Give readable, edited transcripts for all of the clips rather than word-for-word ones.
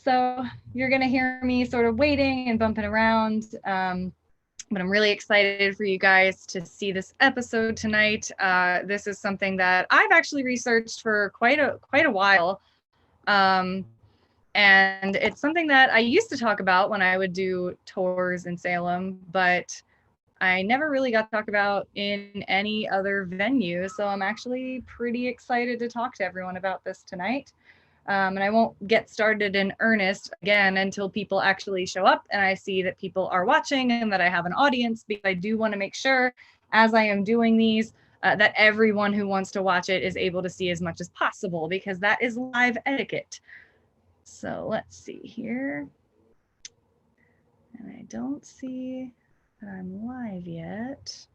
So you're going to hear me sort of waiting and bumping around. But I'm really excited for you guys to see this episode tonight. This is something that I've actually researched for quite a while. And it's something that I used to talk about when I would do tours in Salem, but I never really got to talk about in any other venue. So I'm actually pretty excited to talk to everyone about this tonight. And I won't get started in earnest again until people actually show up and I see that people are watching and that I have an audience, because I do want to make sure as I am doing these that everyone who wants to watch it is able to see as much as possible, because that is live etiquette. So let's see here. And I don't see that I'm live yet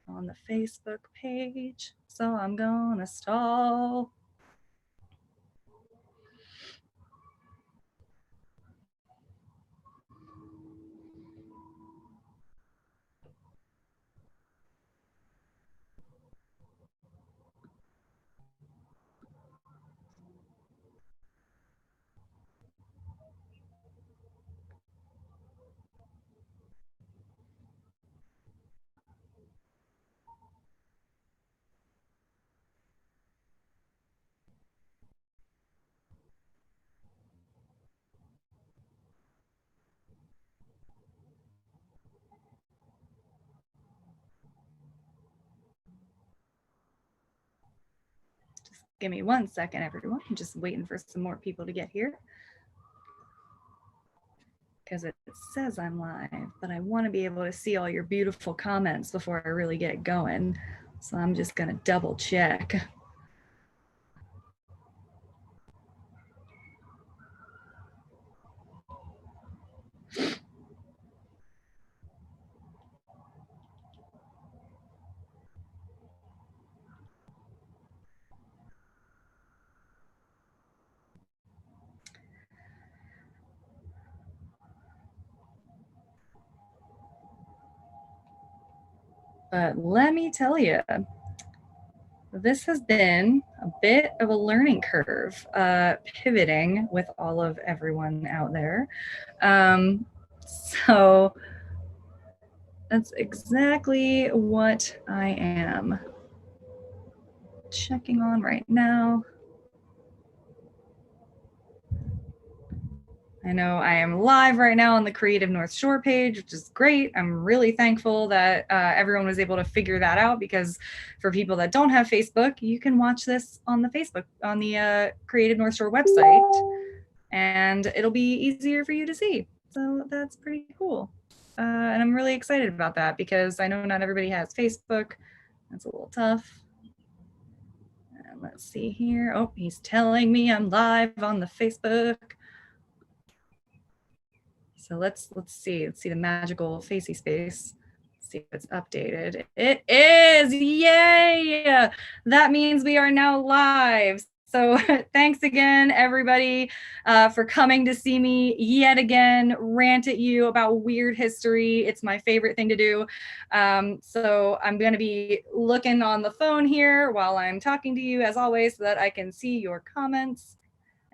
on the Facebook page, so I'm gonna stall. Give me 1 second, everyone. I'm just waiting for some more people to get here, because it says I'm live, but I want to be able to see all your beautiful comments before I really get going. So I'm just going to double check. But let me tell you, this has been a bit of a learning curve, pivoting with all of everyone out there. So that's exactly what I am checking on right now. I know I am live right now on the Creative North Shore page, which is great. I'm really thankful that everyone was able to figure that out, because for people that don't have Facebook, you can watch this on the Facebook, on the Creative North Shore website, and it'll be easier for you to see. So that's pretty cool. And I'm really excited about that, because I know not everybody has Facebook. That's a little tough. And let's see here. Oh, he's telling me I'm live on the Facebook. So let's see the magical facey space. Let's see if it's updated. It is, yay! That means we are now live. So thanks again, everybody, for coming to see me yet again rant at you about weird history. It's my favorite thing to do. So I'm going to be looking on the phone here while I'm talking to you, as always, so that I can see your comments.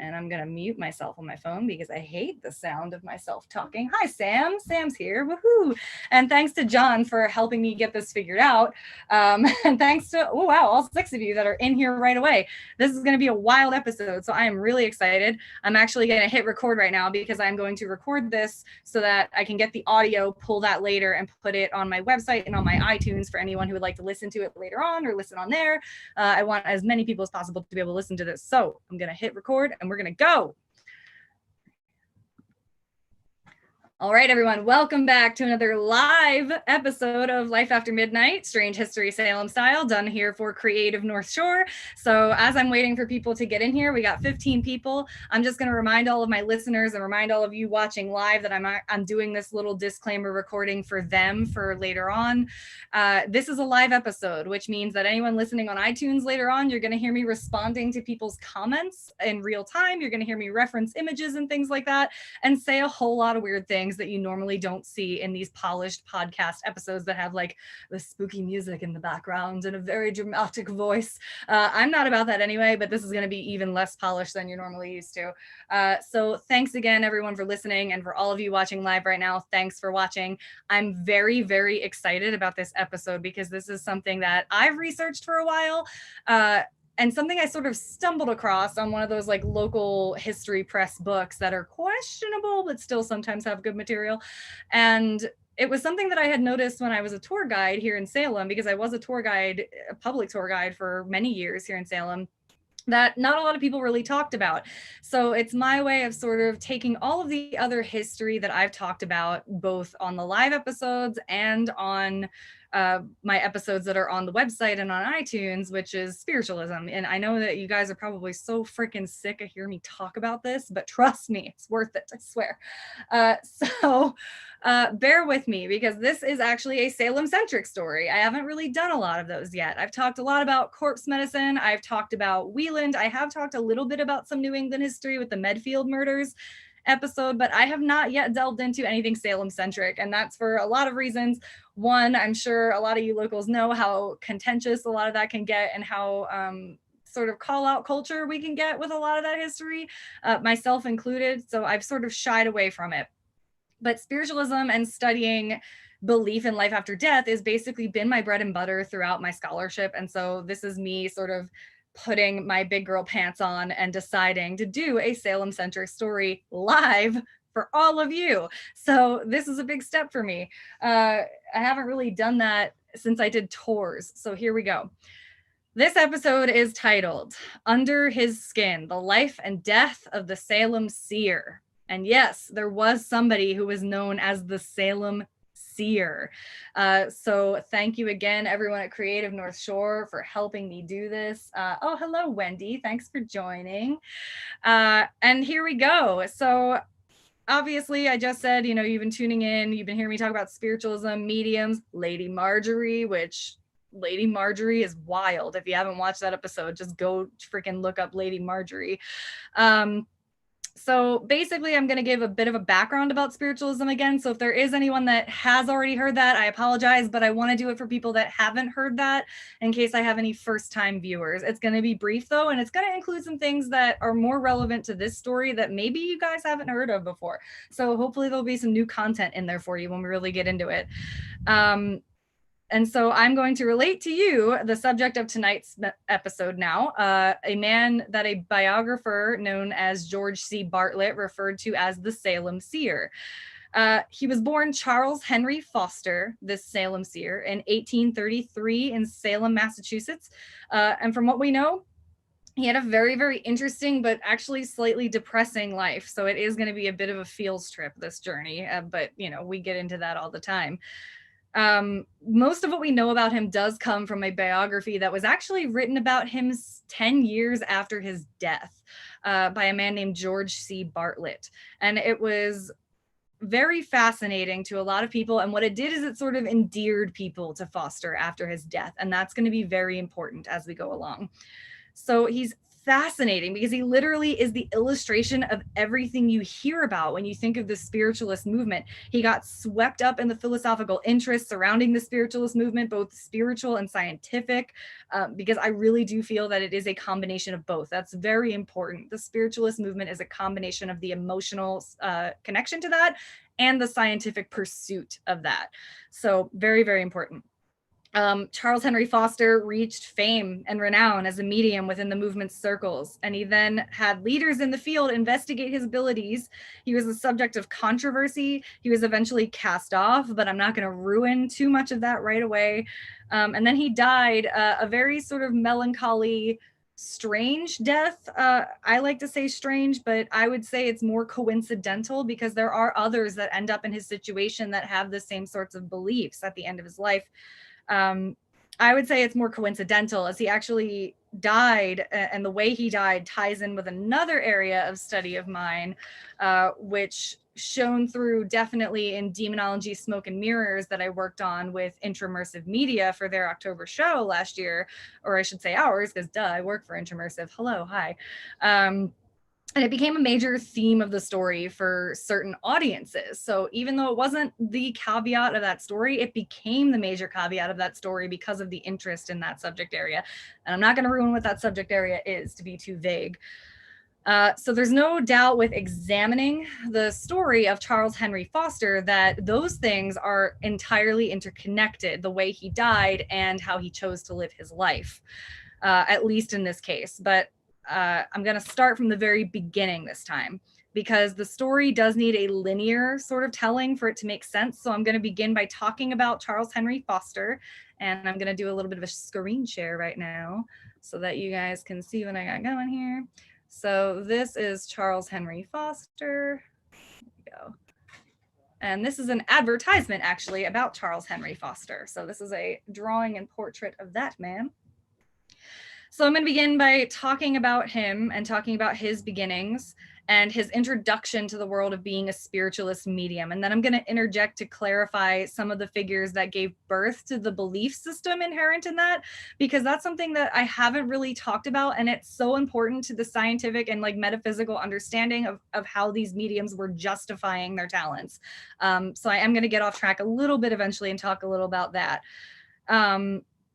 And I'm going to mute myself on my phone because I hate the sound of myself talking. Hi, Sam. Sam's here. Woohoo. And thanks to John for helping me get this figured out. And thanks to, oh, wow, all 6 of you that are in here right away. This is going to be a wild episode, so I am really excited. I'm actually going to hit record right now, because I'm going to record this so that I can get the audio, pull that later, and put it on my website and on my iTunes for anyone who would like to listen to it later on or listen on there. I want as many people as possible to be able to listen to this. So I'm going to hit record and we're going to go. All right, everyone, welcome back to another live episode of Life After Midnight, Strange History Salem Style, done here for Creative North Shore. So as I'm waiting for people to get in here, we got 15 people. I'm just going to remind all of my listeners and remind all of you watching live that I'm doing this little disclaimer recording for them for later on. This is a live episode, which means that anyone listening on iTunes later on, you're going to hear me responding to people's comments in real time. You're going to hear me reference images and things like that, and say a whole lot of weird things things that you normally don't see in these polished podcast episodes that have like the spooky music in the background and a very dramatic voice. I'm not about that anyway, but this is going to be even less polished than you're normally used to. So thanks again, everyone, for listening, and for all of you watching live right now, thanks for watching. I'm very, very excited about this episode because this is something that I've researched for a while. And something I sort of stumbled across on one of those like local history press books that are questionable, but still sometimes have good material. And it was something that I had noticed when I was a tour guide here in Salem, because I was a tour guide, a public tour guide for many years here in Salem, that not a lot of people really talked about. So it's my way of sort of taking all of the other history that I've talked about, both on the live episodes and on my episodes that are on the website and on iTunes, which is spiritualism. And I know that you guys are probably so freaking sick of hearing me talk about this, but trust me, it's worth it, I swear. So bear with me, because this is actually a Salem-centric story. I haven't really done a lot of those yet. I've talked a lot about corpse medicine. I've talked about Wheeland. I have talked a little bit about some New England history with the Medfield murders episode, but I have not yet delved into anything Salem-centric, and that's for a lot of reasons. One, I'm sure a lot of you locals know how contentious a lot of that can get, and how sort of call out culture we can get with a lot of that history, myself included. So I've sort of shied away from it. But spiritualism and studying belief in life after death has basically been my bread and butter throughout my scholarship. And so this is me sort of putting my big girl pants on and deciding to do a Salem-centric story live for all of you. So this is a big step for me. I haven't really done that since I did tours. So here we go. This episode is titled Under His Skin, The Life and Death of the Salem Seer. And yes, there was somebody who was known as the Salem Seer. So thank you again, everyone at Creative North Shore, for helping me do this. Oh, hello, Wendy. Thanks for joining. And here we go. So obviously, I just said, you know, you've been tuning in. You've been hearing me talk about spiritualism, mediums, Lady Marjorie, which Lady Marjorie is wild. If you haven't watched that episode, just go freaking look up Lady Marjorie. So basically, I'm going to give a bit of a background about spiritualism again. So if there is anyone that has already heard that, I apologize, but I want to do it for people that haven't heard that in case I have any first-time viewers. It's going to be brief, though, and it's going to include some things that are more relevant to this story that maybe you guys haven't heard of before. So hopefully there'll be some new content in there for you when we really get into it. And so I'm going to relate to you the subject of tonight's episode now, a man that a biographer known as George C. Bartlett referred to as the Salem Seer. He was born Charles Henry Foster, this Salem Seer, in 1833 in Salem, Massachusetts. And from what we know, he had a very, very interesting, but actually slightly depressing life. So it is going to be a bit of a feels trip, this journey. But, you know, we get into that all the time. Most of what we know about him does come from a biography that was actually written about him 10 years after his death by a man named George C. Bartlett. And it was very fascinating to a lot of people. And what it did is it sort of endeared people to Foster after his death. And that's going to be very important as we go along. So he's fascinating because he literally is the illustration of everything you hear about when you think of the spiritualist movement. He got swept up in the philosophical interests surrounding the spiritualist movement, both spiritual and scientific, because I really do feel that it is a combination of both. That's very important. The spiritualist movement is a combination of the emotional connection to that and the scientific pursuit of that. So very, very important. Charles Henry Foster reached fame and renown as a medium within the movement's circles, and he then had leaders in the field investigate his abilities. He was the subject of controversy. He was eventually cast off, but I'm not going to ruin too much of that right away. And then he died a very sort of melancholy, strange death. I like to say strange, but I would say it's more coincidental because there are others that end up in his situation that have the same sorts of beliefs at the end of his life. I would say it's more coincidental, as he actually died, and the way he died ties in with another area of study of mine, which shone through definitely in Demonology, Smoke and Mirrors that I worked on with Intramersive Media for their October show last year, or I should say ours, because duh, I work for Intramersive. Hello, hi. And it became a major theme of the story for certain audiences. So even though it wasn't the caveat of that story, it became the major caveat of that story because of the interest in that subject area. And I'm not going to ruin what that subject area is to be too vague. So there's no doubt with examining the story of Charles Henry Foster that those things are entirely interconnected, the way he died and how he chose to live his life, at least in this case. But I'm going to start from the very beginning this time, because the story does need a linear sort of telling for it to make sense. So I'm going to begin by talking about Charles Henry Foster, and I'm going to do a little bit of a screen share right now so that you guys can see what I got going here. So this is Charles Henry Foster. Here we go. And this is an advertisement actually about Charles Henry Foster. So this is a drawing and portrait of that man. So I'm going to begin by talking about him and talking about his beginnings and his introduction to the world of being a spiritualist medium. And then I'm going to interject to clarify some of the figures that gave birth to the belief system inherent in that, because that's something that I haven't really talked about. And it's so important to the scientific and like metaphysical understanding of how these mediums were justifying their talents. So I am going to get off track a little bit eventually and talk a little about that.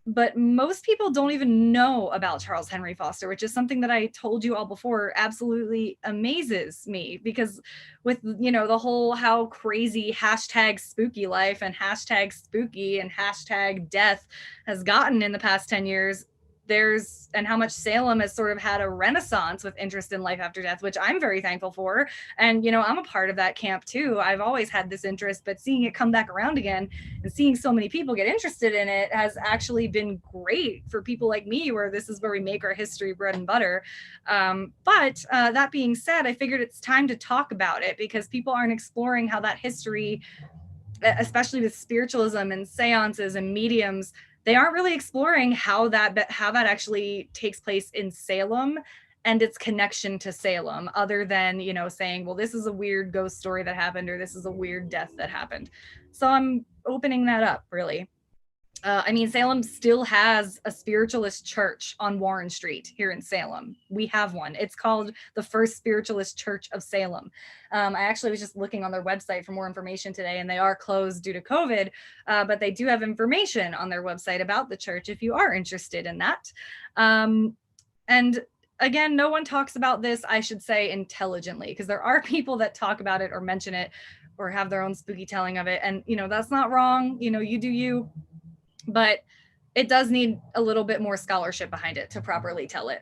But most people don't even know about Charles Henry Foster, which is something that I told you all before absolutely amazes me, because with, you know, the whole how crazy hashtag spooky life and hashtag spooky and hashtag death has gotten in the past 10 years, and how much Salem has sort of had a renaissance with interest in life after death, which I'm very thankful for. And, you know, I'm a part of that camp too. I've always had this interest, but seeing it come back around again and seeing so many people get interested in it has actually been great for people like me, where this is where we make our history bread and butter. But that being said, I figured it's time to talk about it, because people aren't exploring how that history, especially with spiritualism and seances and mediums, they aren't really exploring how that actually takes place in Salem and its connection to Salem, other than, you know, saying, well, this is a weird ghost story that happened, or this is a weird death that happened. So I'm opening that up, really. I mean, Salem still has a spiritualist church on Warren Street here in Salem. We have one. It's called the First Spiritualist Church of Salem. I actually was just looking on their website for more information today, and they are closed due to COVID, but they do have information on their website about the church if you are interested in that. And again, no one talks about this, I should say, intelligently, because there are people that talk about it or mention it or have their own spooky telling of it. And, you know, that's not wrong. You know, you do you. But it does need a little bit more scholarship behind it to properly tell it.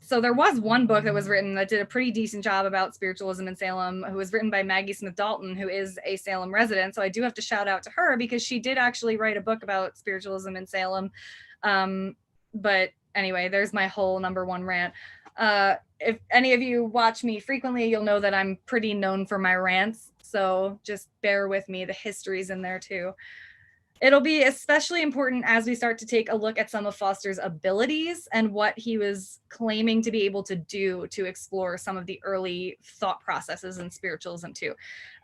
So there was one book that was written that did a pretty decent job about spiritualism in Salem, who was written by Maggie Smith Dalton, who is a Salem resident. So I do have to shout out to her, because she did actually write a book about spiritualism in Salem. But anyway, there's my whole number one rant. If any of you watch me frequently, you'll know that I'm pretty known for my rants. So just bear with me. The history's in there too. It'll be especially important as we start to take a look at some of Foster's abilities and what he was claiming to be able to do to explore some of the early thought processes in spiritualism too.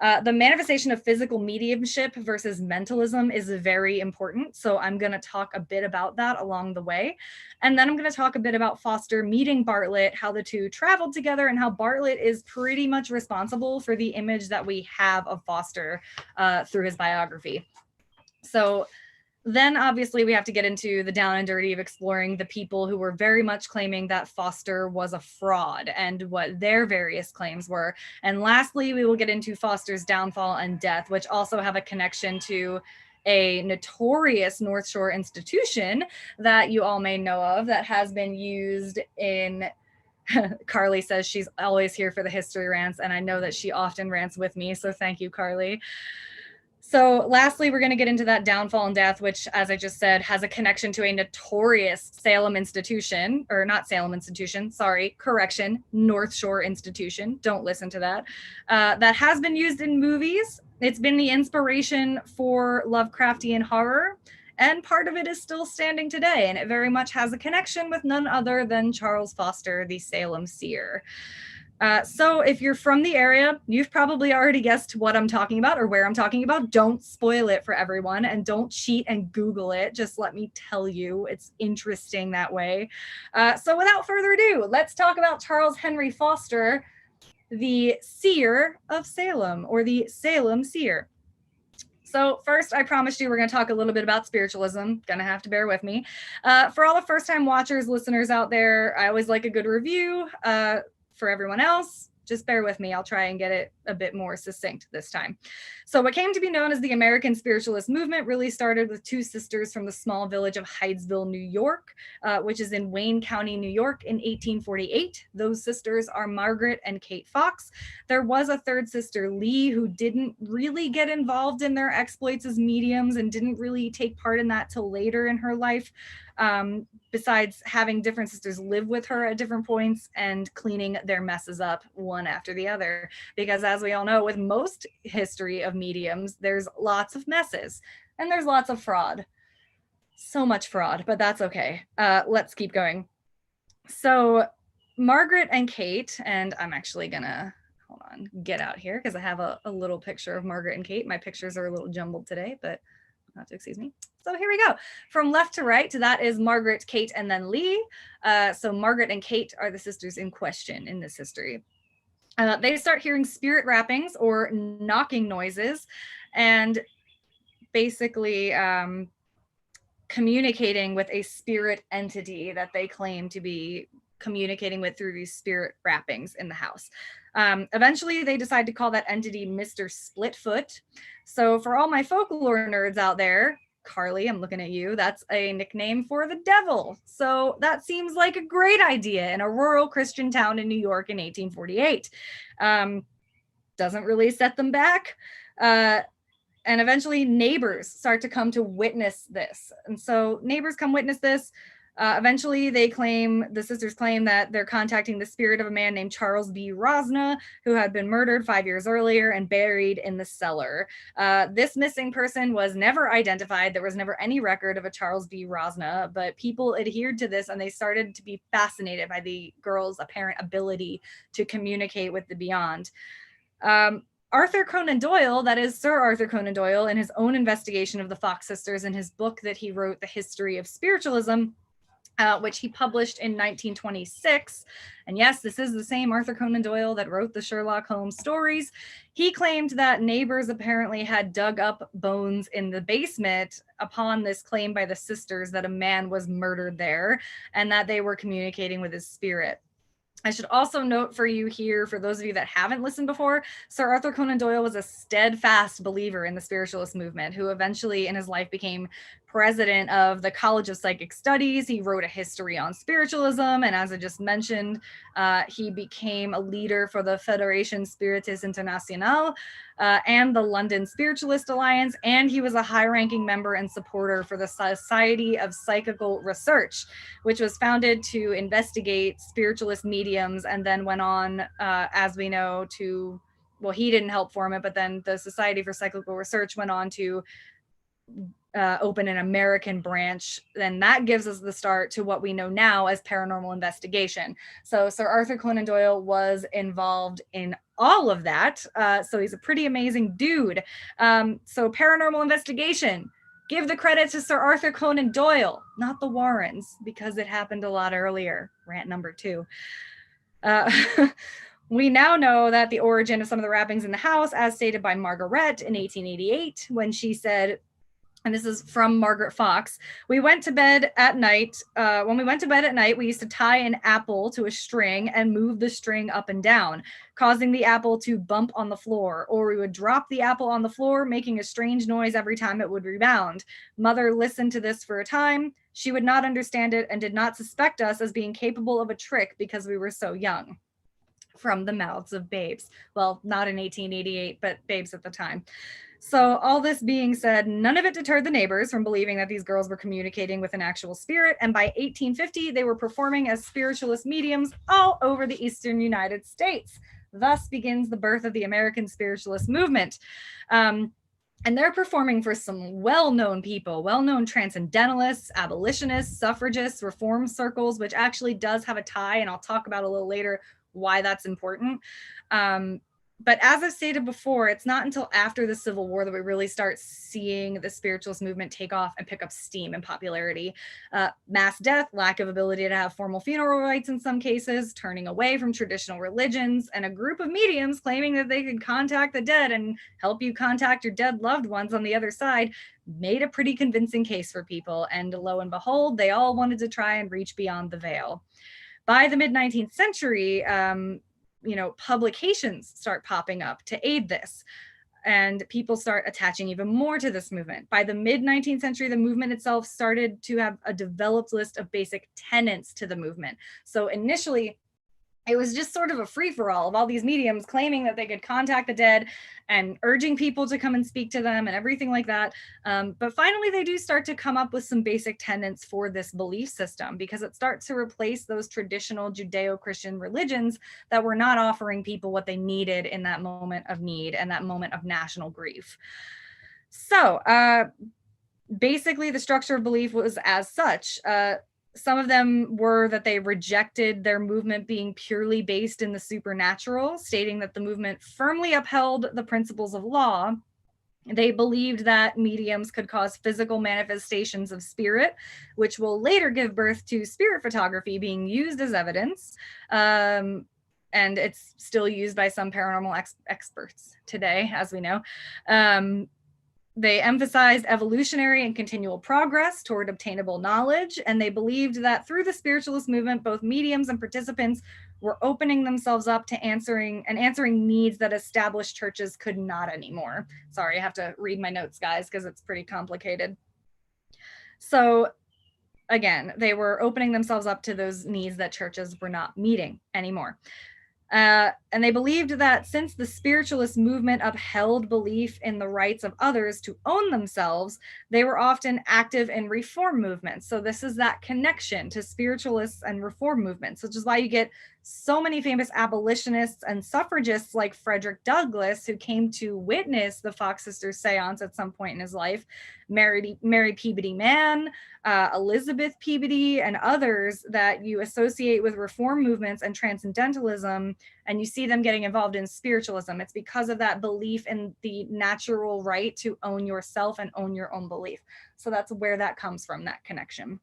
The manifestation of physical mediumship versus mentalism is very important. So I'm going to talk a bit about that along the way. And then I'm going to talk a bit about Foster meeting Bartlett, how the two traveled together, and how Bartlett is pretty much responsible for the image that we have of Foster through his biography. So then obviously we have to get into the down and dirty of exploring the people who were very much claiming that Foster was a fraud and what their various claims were. And lastly, we will get into Foster's downfall and death, which also have a connection to a notorious North Shore institution that you all may know of that has been used in Carly says she's always here for the history rants, and I know that she often rants with me, so thank you, Carly. So lastly, we're going to get into that downfall and death, which, as I just said, has a connection to a notorious Salem institution, or not Salem institution, sorry, correction, North Shore institution. Don't listen to that. That has been used in movies. It's been the inspiration for Lovecraftian horror, and part of it is still standing today, and it very much has a connection with none other than Charles Foster, the Salem Seer. So if you're from the area, you've probably already guessed what I'm talking about or where I'm talking about. Don't spoil it for everyone and don't cheat and Google it. Just let me tell you, it's interesting that way. So without further ado, let's talk about Charles Henry Foster, the Seer of Salem, or the Salem Seer. So first, I promised you we're going to talk a little bit about spiritualism. Gonna have to bear with me. For all the first-time watchers, listeners out there, I always like a good review. For everyone else, just bear with me. I'll try and get it a bit more succinct this time. So what came to be known as the American Spiritualist movement really started with two sisters from the small village of Hydesville, New York, which is in Wayne County, New York in 1848. Those sisters are Margaret and Kate Fox. There was a third sister, Lee, who didn't really get involved in their exploits as mediums and didn't really take part in that till later in her life. Besides having different sisters live with her at different points and cleaning their messes up one after the other. Because as we all know, with most history of mediums, there's lots of messes and there's lots of fraud. So much fraud, but that's okay. Let's keep going. So Margaret and Kate, and I'm actually gonna, hold on, get out here because I have a little picture of Margaret and Kate. My pictures are a little jumbled today, but not to excuse me. So here we go. From left to right, that is Margaret, Kate, and then Lee. So Margaret and Kate are the sisters in question in this history. They start hearing spirit rappings or knocking noises and basically communicating with a spirit entity that they claim to be communicating with through these spirit rappings in the house. Eventually, they decide to call that entity Mr. Splitfoot. So for all my folklore nerds out there, Carly, I'm looking at you, that's a nickname for the devil. So that seems like a great idea in a rural Christian town in New York in 1848. Doesn't really set them back. And eventually neighbors start to come to witness this. And so neighbors come witness this. Eventually, the sisters claim that they're contacting the spirit of a man named Charles B. Rosna, who had been murdered 5 years earlier and buried in the cellar. This missing person was never identified. There was never any record of a Charles B. Rosna, but people adhered to this and they started to be fascinated by the girl's apparent ability to communicate with the beyond. Arthur Conan Doyle, that is Sir Arthur Conan Doyle, in his own investigation of the Fox sisters in his book that he wrote, The History of Spiritualism, which he published in 1926. And yes, this is the same Arthur Conan Doyle that wrote the Sherlock Holmes stories. He claimed that neighbors apparently had dug up bones in the basement upon this claim by the sisters that a man was murdered there and that they were communicating with his spirit. I should also note for you here, for those of you that haven't listened before, Sir Arthur Conan Doyle was a steadfast believer in the spiritualist movement, who eventually in his life became president of the College of Psychic Studies. He wrote a history on spiritualism. And as I just mentioned, he became a leader for the Fédération Spiritus Internationale and the London Spiritualist Alliance. And he was a high-ranking member and supporter for the Society of Psychical Research, which was founded to investigate spiritualist mediums and then went on, as we know, to, well, he didn't help form it, but then the Society for Psychical Research went on to open an American branch. Then that gives us the start to what we know now as paranormal investigation. So Sir Arthur Conan Doyle was involved in all of that. So he's a pretty amazing dude. So paranormal investigation, give the credit to Sir Arthur Conan Doyle, not the Warrens, because it happened a lot earlier. Rant number 2. We now know that the origin of some of the rappings in the house, as stated by Margaret in 1888, when she said, and this is from Margaret Fox, we went to bed at night. When we went to bed at night, we used to tie an apple to a string and move the string up and down, causing the apple to bump on the floor, or we would drop the apple on the floor, making a strange noise every time it would rebound. Mother listened to this for a time. She would not understand it and did not suspect us as being capable of a trick because we were so young. From the mouths of babes. Well, not in 1888, but babes at the time. So all this being said, none of it deterred the neighbors from believing that these girls were communicating with an actual spirit. And by 1850, they were performing as spiritualist mediums all over the Eastern United States. Thus begins the birth of the American spiritualist movement. And they're performing for some well-known people, well-known transcendentalists, abolitionists, suffragists, reform circles, which actually does have a tie, and I'll talk about a little later why that's important. But as I've stated before, it's not until after the Civil War that we really start seeing the spiritualist movement take off and pick up steam and popularity. Mass death, lack of ability to have formal funeral rites in some cases, turning away from traditional religions, and a group of mediums claiming that they could contact the dead and help you contact your dead loved ones on the other side made a pretty convincing case for people. And lo and behold, they all wanted to try and reach beyond the veil. By the mid-19th century, publications start popping up to aid this, and people start attaching even more to this movement. By the mid-19th century, the movement itself started to have a developed list of basic tenets to the movement. So initially, it was just sort of a free-for-all of all these mediums claiming that they could contact the dead and urging people to come and speak to them and everything like that. But finally, they do start to come up with some basic tenets for this belief system, because it starts to replace those traditional Judeo-Christian religions that were not offering people what they needed in that moment of need and that moment of national grief. So basically, the structure of belief was as such. Some of them were that they rejected their movement being purely based in the supernatural, stating that the movement firmly upheld the principles of law. They believed that mediums could cause physical manifestations of spirit, which will later give birth to spirit photography being used as evidence. And it's still used by some paranormal experts today, as we know. They emphasized evolutionary and continual progress toward obtainable knowledge, and they believed that through the spiritualist movement, both mediums and participants were opening themselves up to answering needs that established churches could not anymore. Sorry, I have to read my notes, guys, because it's pretty complicated. So again, they were opening themselves up to those needs that churches were not meeting anymore. And they believed that since the spiritualist movement upheld belief in the rights of others to own themselves, they were often active in reform movements. So this is that connection to spiritualists and reform movements, which is why you get so many famous abolitionists and suffragists like Frederick Douglass, who came to witness the Fox Sisters seance at some point in his life, Mary Peabody Mann, Elizabeth Peabody, and others that you associate with reform movements and transcendentalism, and you see them getting involved in spiritualism. It's because of that belief in the natural right to own yourself and own your own belief. So that's where that comes from, that connection.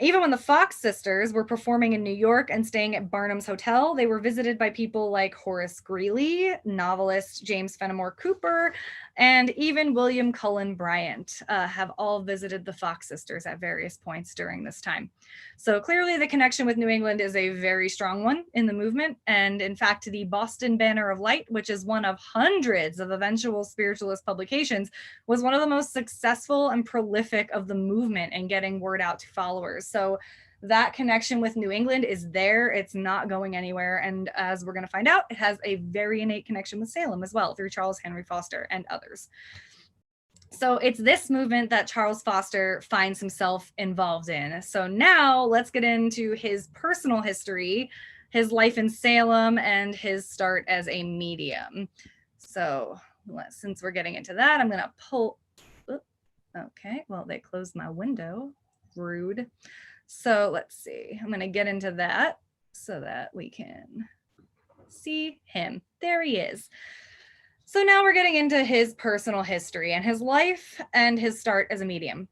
Even when the Fox Sisters were performing in New York and staying at Barnum's Hotel, they were visited by people like Horace Greeley, novelist James Fenimore Cooper, and even William Cullen Bryant have all visited the Fox Sisters at various points during this time. So clearly the connection with New England is a very strong one in the movement. And in fact, the Boston Banner of Light, which is one of hundreds of eventual spiritualist publications, was one of the most successful and prolific of the movement in getting word out to followers. So that connection with New England is there. It's not going anywhere. And as we're going to find out, it has a very innate connection with Salem as well, through Charles Henry Foster and others. So it's this movement that Charles Foster finds himself involved in. So now let's get into his personal history, his life in Salem, and his start as a medium. So since we're getting into that, I'm going to pull. Okay, well, they closed my window. Rude. So let's see. I'm going to get into that so that we can see him. There he is. So now we're getting into his personal history and his life and his start as a medium.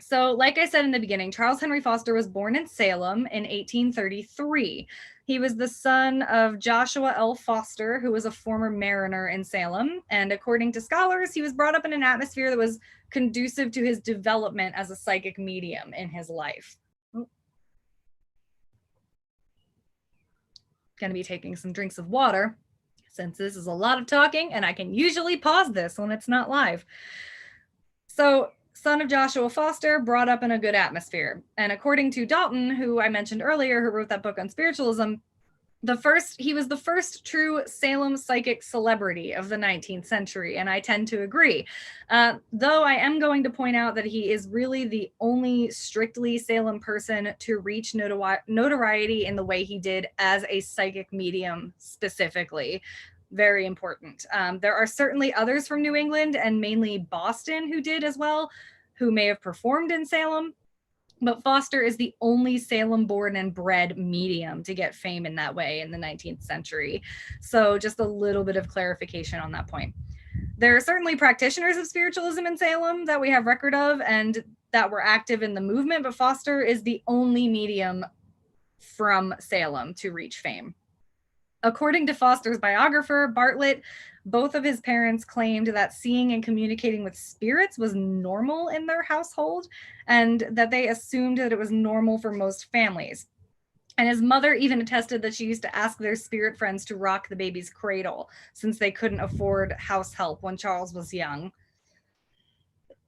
So like I said in the beginning, Charles Henry Foster was born in Salem in 1833. He was the son of Joshua L. Foster, who was a former mariner in Salem. And according to scholars, he was brought up in an atmosphere that was conducive to his development as a psychic medium in his life. Going to be taking some drinks of water, since this is a lot of talking, and I can usually pause this when it's not live. So, son of Joshua Foster, brought up in a good atmosphere. And according to Dalton, who I mentioned earlier, who wrote that book on spiritualism, he was the first true Salem psychic celebrity of the 19th century, and I tend to agree. Though I am going to point out that he is really the only strictly Salem person to reach notoriety in the way he did as a psychic medium specifically. Very important. There are certainly others from New England and mainly Boston who did as well, who may have performed in Salem. But Foster is the only Salem-born and bred medium to get fame in that way in the 19th century. So just a little bit of clarification on that point. There are certainly practitioners of spiritualism in Salem that we have record of and that were active in the movement, but Foster is the only medium from Salem to reach fame. According to Foster's biographer, Bartlett, both of his parents claimed that seeing and communicating with spirits was normal in their household, and that they assumed that it was normal for most families. And his mother even attested that she used to ask their spirit friends to rock the baby's cradle, since they couldn't afford house help when Charles was young.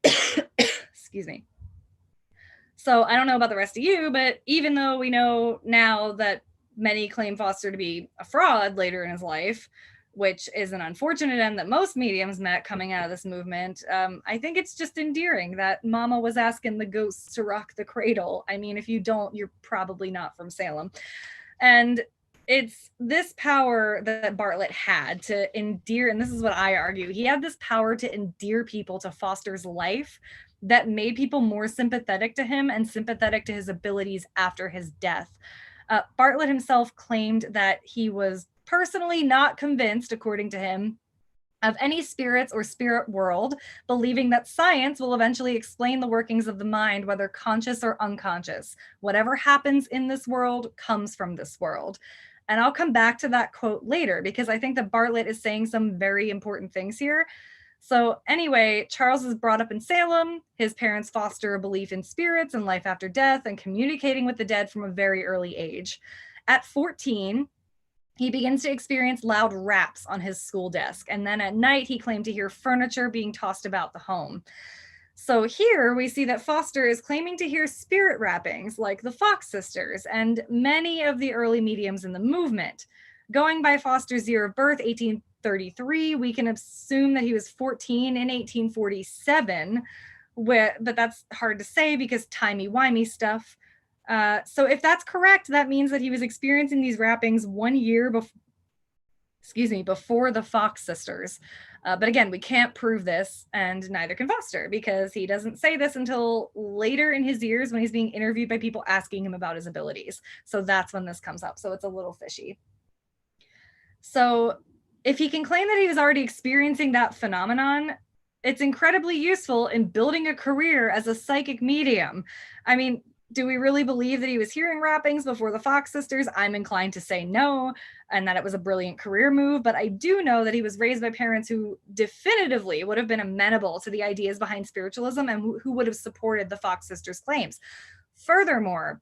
Excuse me. So I don't know about the rest of you, but even though we know now that many claim Foster to be a fraud later in his life, which is an unfortunate end that most mediums met coming out of this movement, I think it's just endearing that Mama was asking the ghosts to rock the cradle. I mean, if you don't, you're probably not from Salem. And it's this power that Bartlett had to endear, and this is what I argue, he had this power to endear people to Foster's life that made people more sympathetic to him and sympathetic to his abilities after his death. Bartlett himself claimed that he was personally not convinced, according to him, of any spirits or spirit world, believing that science will eventually explain the workings of the mind, whether conscious or unconscious. Whatever happens in this world comes from this world. And I'll come back to that quote later, because I think that Bartlett is saying some very important things here. So anyway, Charles is brought up in Salem. His parents foster a belief in spirits and life after death and communicating with the dead from a very early age. At 14, he begins to experience loud raps on his school desk. And then at night, he claimed to hear furniture being tossed about the home. So here we see that Foster is claiming to hear spirit rappings like the Fox sisters and many of the early mediums in the movement. Going by Foster's year of birth, 1833, we can assume that he was 14 in 1847, but that's hard to say because timey-wimey stuff. So if that's correct, that means that he was experiencing these rappings 1 year before the Fox sisters. But again, we can't prove this, and neither can Foster, because he doesn't say this until later in his years when he's being interviewed by people asking him about his abilities. So that's when this comes up. So it's a little fishy. So if he can claim that he was already experiencing that phenomenon, it's incredibly useful in building a career as a psychic medium. I mean, do we really believe that he was hearing rappings before the Fox sisters? I'm inclined to say no, and that it was a brilliant career move, but I do know that he was raised by parents who definitively would have been amenable to the ideas behind spiritualism and who would have supported the Fox sisters' claims. Furthermore,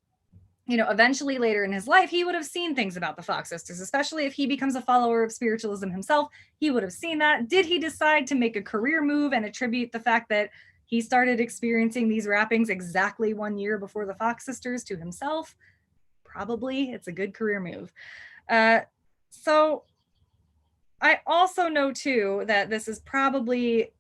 eventually later in his life, he would have seen things about the Fox sisters, especially if he becomes a follower of spiritualism himself. He would have seen that. Did he decide to make a career move and attribute the fact that he started experiencing these rappings exactly 1 year before the Fox sisters to himself? Probably. It's a good career move. So I also know too that this is probably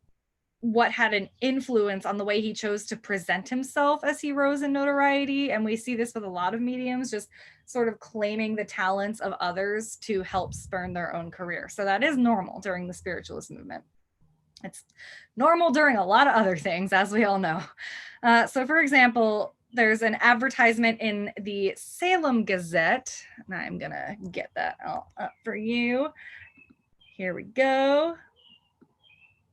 what had an influence on the way he chose to present himself as he rose in notoriety. And we see this with a lot of mediums, just sort of claiming the talents of others to help spurn their own career. So that is normal during the spiritualist movement. It's normal during a lot of other things, as we all know. So for example, there's an advertisement in the Salem Gazette, and I'm gonna get that all up for you. Here we go.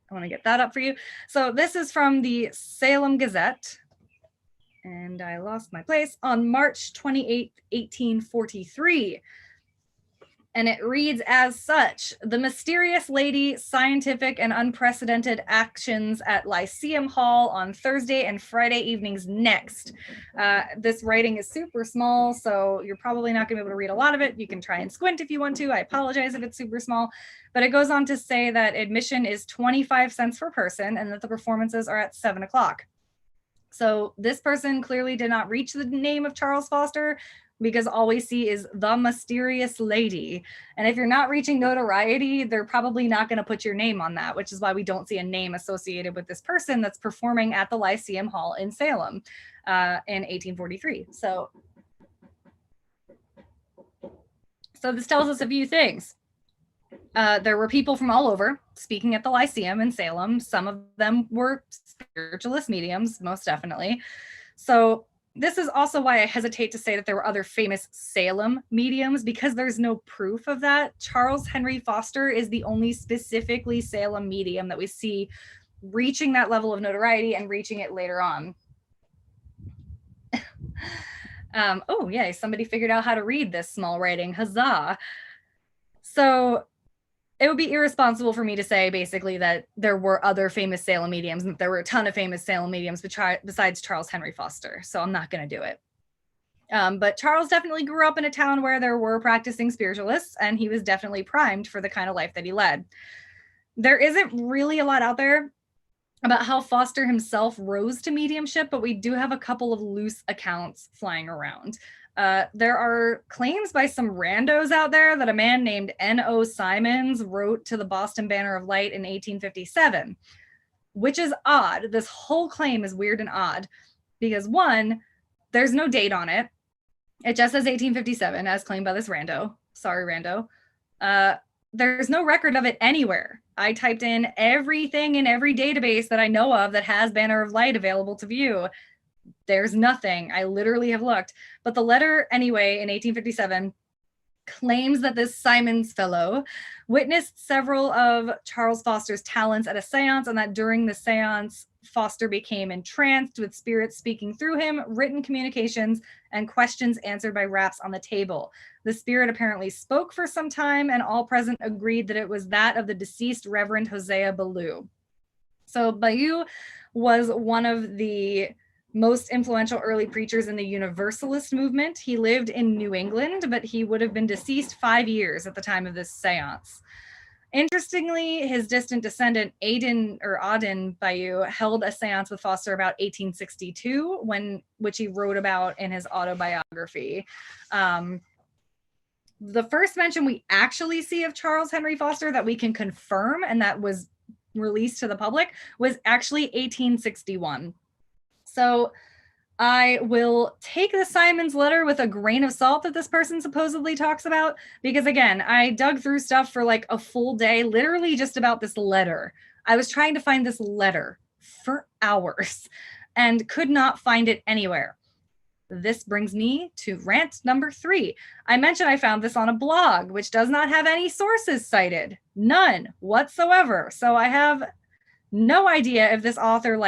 I want to get that up for you. So this is from the Salem Gazette, and I lost my place, on March 28th, 1843. And it reads as such: the mysterious lady, scientific and unprecedented actions at Lyceum Hall on Thursday and Friday evenings next. This writing is super small, so you're probably not going to be able to read a lot of it. You can try and squint if you want to. I apologize if it's super small. But it goes on to say that admission is 25 cents per person and that the performances are at 7 o'clock. So this person clearly did not reach the name of Charles Foster, because all we see is the mysterious lady. And if you're not reaching notoriety, they're probably not going to put your name on that, which is why we don't see a name associated with this person that's performing at the Lyceum Hall in Salem in 1843. So this tells us a few things. There were people from all over speaking at the Lyceum in Salem. Some of them were spiritualist mediums, most definitely. So this is also why I hesitate to say that there were other famous Salem mediums, because there's no proof of that. Charles Henry Foster is the only specifically Salem medium that we see reaching that level of notoriety and reaching it later on. Oh, yay, somebody figured out how to read this small writing, huzzah. So it would be irresponsible for me to say basically that there were other famous Salem mediums, and there were a ton of famous Salem mediums besides Charles Henry Foster, so I'm not going to do it. But Charles definitely grew up in a town where there were practicing spiritualists, and he was definitely primed for the kind of life that he led. There isn't really a lot out there about how Foster himself rose to mediumship, but we do have a couple of loose accounts flying around. There are claims by some randos out there that a man named N.O. Simons wrote to the Boston Banner of Light in 1857, which is odd. This whole claim is weird and odd because, one, there's no date on it. It just says 1857 as claimed by this rando. Sorry, rando. There's no record of it anywhere. I typed in everything in every database that I know of that has Banner of Light available to view. There's nothing. I literally have looked. But the letter, anyway, in 1857, claims that this Simons fellow witnessed several of Charles Foster's talents at a seance, and that during the seance, Foster became entranced with spirits speaking through him, written communications, and questions answered by raps on the table. The spirit apparently spoke for some time, and all present agreed that it was that of the deceased Reverend Hosea Ballou. So Ballou was one of the most influential early preachers in the Universalist movement. He lived in New England, but he would have been deceased 5 years at the time of this seance. Interestingly, his distant descendant, Aden Ballou, held a seance with Foster about 1862, which he wrote about in his autobiography. The first mention we actually see of Charles Henry Foster that we can confirm and that was released to the public was actually 1861. So I will take the Simons letter with a grain of salt that this person supposedly talks about, because again, I dug through stuff for like a full day, literally just about this letter. I was trying to find this letter for hours and could not find it anywhere. This brings me to rant number 3. I mentioned I found this on a blog, which does not have any sources cited. None whatsoever. So I have no idea if this author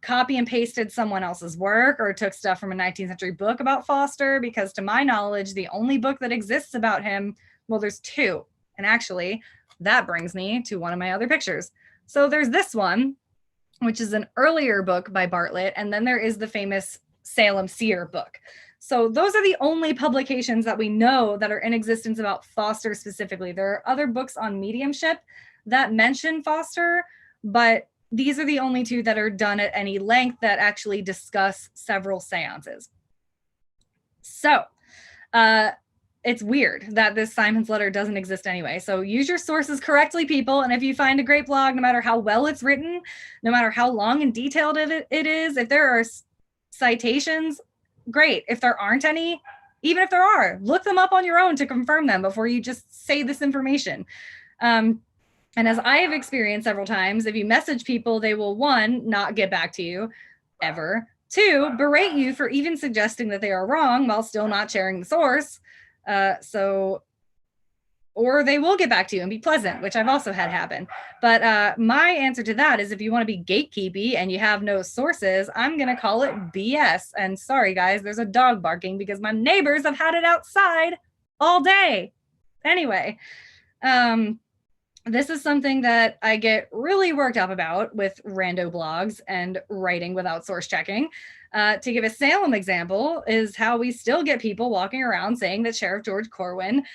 copy and pasted someone else's work or took stuff from a 19th century book about Foster, because to my knowledge, the only book that exists about him, well, there's 2. And actually, that brings me to one of my other pictures. So there's this one, which is an earlier book by Bartlett, and then there is the famous Salem Seer book. So those are the only publications that we know that are in existence about Foster specifically. There are other books on mediumship that mention Foster, but these are the only 2 that are done at any length that actually discuss several seances. So it's weird that this Simons letter doesn't exist anyway. So use your sources correctly, people. And if you find a great blog, no matter how well it's written, no matter how long and detailed it is, if there are citations, great. If there aren't any, even if there are, look them up on your own to confirm them before you just say this information. And as I have experienced several times, if you message people, they will, 1, not get back to you ever. 2, berate you for even suggesting that they are wrong while still not sharing the source. Or they will get back to you and be pleasant, which I've also had happen. But my answer to that is, if you want to be gatekeepy and you have no sources, I'm going to call it BS. And sorry, guys, there's a dog barking because my neighbors have had it outside all day. Anyway, this is something that I get really worked up about with rando blogs and writing without source checking. To give a Salem example is how we still get people walking around saying that Sheriff George Corwin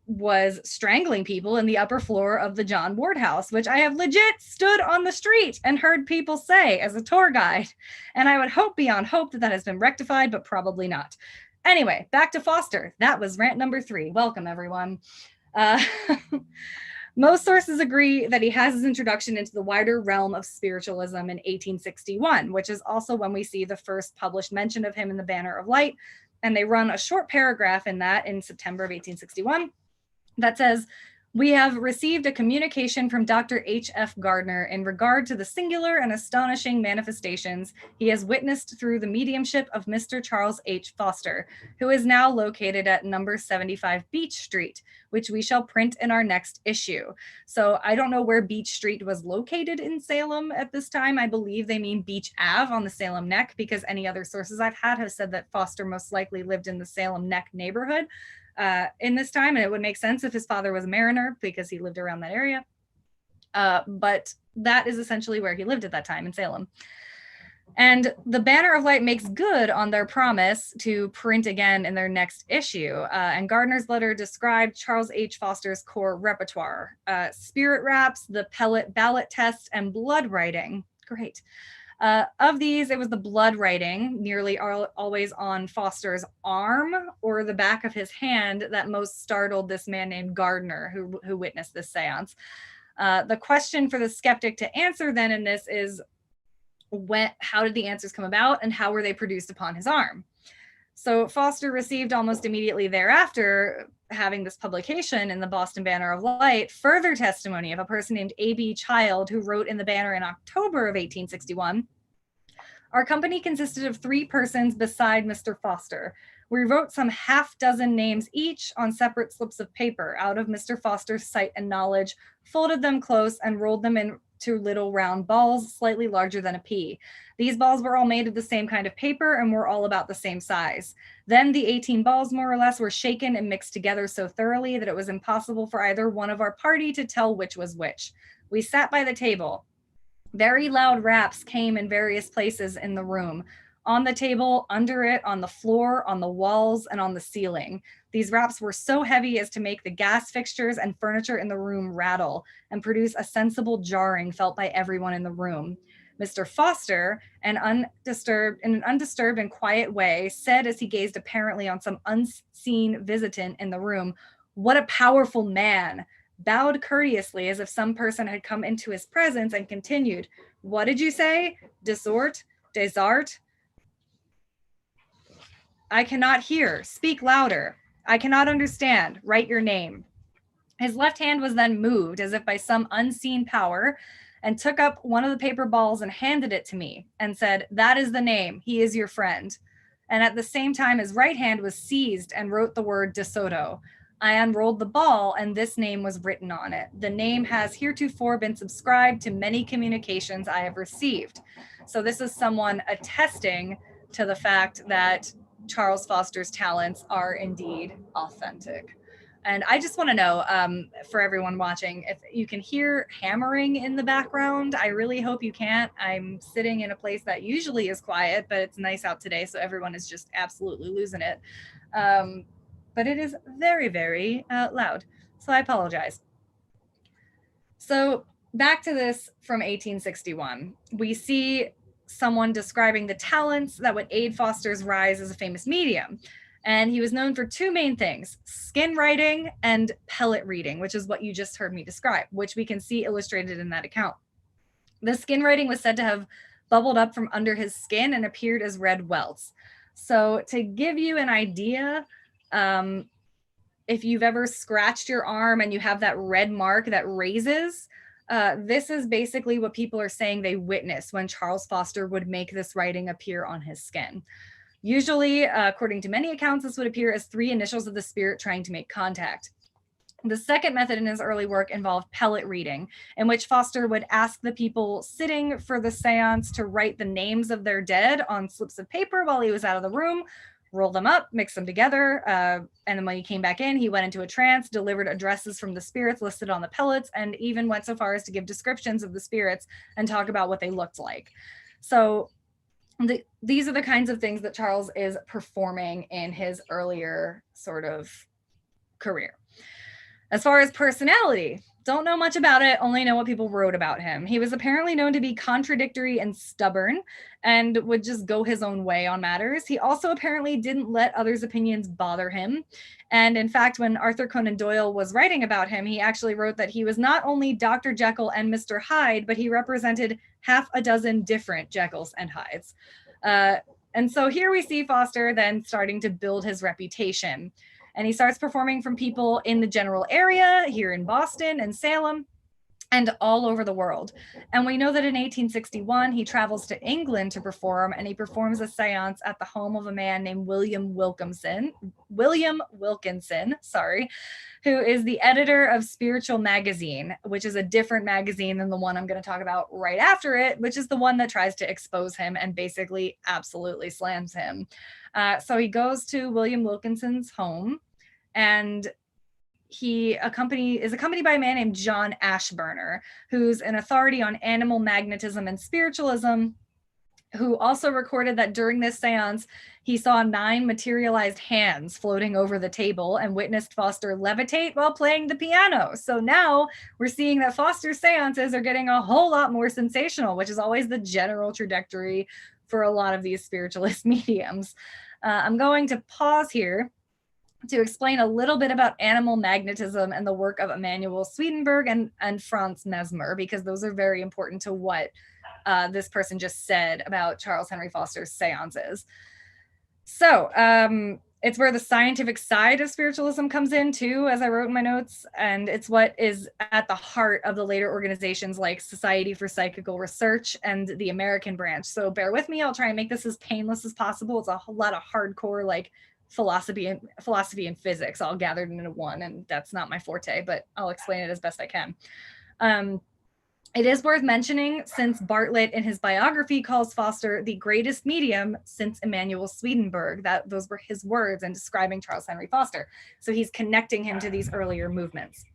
was strangling people in the upper floor of the John Ward House, which I have legit stood on the street and heard people say as a tour guide. And I would hope beyond hope that that has been rectified, but probably not. Anyway, back to Foster. That was rant number 3. Welcome, everyone. Most sources agree that he has his introduction into the wider realm of spiritualism in 1861, which is also when we see the first published mention of him in the Banner of Light. And they run a short paragraph in that in September of 1861 that says, We have received a communication from Dr. H.F. Gardner in regard to the singular and astonishing manifestations he has witnessed through the mediumship of Mr. Charles H. Foster, who is now located at number 75 Beach Street, which we shall print in our next issue. So I don't know where Beach Street was located in Salem at this time. I believe they mean Beach Ave on the Salem Neck, because any other sources I've had have said that Foster most likely lived in the Salem Neck neighborhood in this time, and it would make sense if his father was a mariner because he lived around that area. But that is essentially where he lived at that time, in Salem. And the Banner of Light makes good on their promise to print again in their next issue. And Gardner's letter described Charles H. Foster's core repertoire: spirit raps, the pellet ballot test, and blood writing. Great. Of these, it was the blood writing, nearly always on Foster's arm or the back of his hand, that most startled this man named Gardner, who witnessed this seance. The question for the skeptic to answer then in this is, how did the answers come about, and how were they produced upon his arm? So Foster received almost immediately thereafter, having this publication in the Boston Banner of Light, further testimony of a person named A.B. Child, who wrote in the Banner in October of 1861, "Our company consisted of 3 persons beside Mr. Foster. We wrote some half-dozen names each on separate slips of paper out of Mr. Foster's sight and knowledge, folded them close, and rolled them into little round balls slightly larger than a pea. These balls were all made of the same kind of paper and were all about the same size. Then the 18 balls, more or less, were shaken and mixed together so thoroughly that it was impossible for either one of our party to tell which was which. We sat by the table. Very loud raps came in various places in the room, on the table, under it, on the floor, on the walls, and on the ceiling. These raps were so heavy as to make the gas fixtures and furniture in the room rattle and produce a sensible jarring felt by everyone in the room. Mr. Foster, in an undisturbed and quiet way, said as he gazed apparently on some unseen visitant in the room, 'What a powerful man!' bowed courteously as if some person had come into his presence, and continued, 'What did you say? Desart? Desart? I cannot hear. Speak louder. I cannot understand. Write your name.' His left hand was then moved as if by some unseen power, and took up one of the paper balls and handed it to me and said, 'That is the name. He is your friend.' And at the same time, his right hand was seized and wrote the word De Soto. I unrolled the ball, and this name was written on it. The name has heretofore been subscribed to many communications I have received." So this is someone attesting to the fact that Charles Foster's talents are indeed authentic. And I just want to know, for everyone watching, if you can hear hammering in the background. I really hope you can't. I'm sitting in a place that usually is quiet, but it's nice out today, so everyone is just absolutely losing it. But it is very, very loud, so I apologize. So back to this from 1861. We see someone describing the talents that would aid Foster's rise as a famous medium. And he was known for 2 main things: skin writing and pellet reading, which is what you just heard me describe, which we can see illustrated in that account. The skin writing was said to have bubbled up from under his skin and appeared as red welts. So to give you an idea, if you've ever scratched your arm and you have that red mark that raises, this is basically what people are saying they witnessed when Charles Foster would make this writing appear on his skin. Usually, according to many accounts, this would appear as 3 initials of the spirit trying to make contact. The second method in his early work involved pellet reading, in which Foster would ask the people sitting for the seance to write the names of their dead on slips of paper while he was out of the room, roll them up, mix them together, and then when he came back in, he went into a trance, delivered addresses from the spirits listed on the pellets, and even went so far as to give descriptions of the spirits and talk about what they looked like. So these are the kinds of things that Charles is performing in his earlier sort of career. As far as personality, don't know much about it, only know what people wrote about him. He was apparently known to be contradictory and stubborn and would just go his own way on matters. He also apparently didn't let others' opinions bother him. And in fact, when Arthur Conan Doyle was writing about him, he actually wrote that he was not only Dr. Jekyll and Mr. Hyde, but he represented half a dozen different Jekylls and Hydes. And so here we see Foster then starting to build his reputation. And he starts performing from people in the general area here in Boston and Salem and all over the world. And we know that in 1861, he travels to England to perform, and he performs a seance at the home of a man named William Wilkinson, who is the editor of Spiritual Magazine, which is a different magazine than the one I'm going to talk about right after it, which is the one that tries to expose him and basically absolutely slams him. So he goes to William Wilkinson's home, and he is accompanied by a man named John Ashburner, who's an authority on animal magnetism and spiritualism, who also recorded that during this seance, he saw 9 materialized hands floating over the table and witnessed Foster levitate while playing the piano. So now we're seeing that Foster's seances are getting a whole lot more sensational, which is always the general trajectory for a lot of these spiritualist mediums. I'm going to pause here to explain a little bit about animal magnetism and the work of Emanuel Swedenborg and Franz Mesmer, because those are very important to what this person just said about Charles Henry Foster's seances. So it's where the scientific side of spiritualism comes in too, as I wrote in my notes, and it's what is at the heart of the later organizations like Society for Psychical Research and the American branch. So bear with me, I'll try and make this as painless as possible. It's a lot of hardcore like philosophy and physics all gathered into one, and that's not my forte, but I'll explain it as best I can. It is worth mentioning, since Bartlett in his biography calls Foster the greatest medium since Emanuel Swedenborg, that those were his words in describing Charles Henry Foster. So he's connecting him to these earlier movements.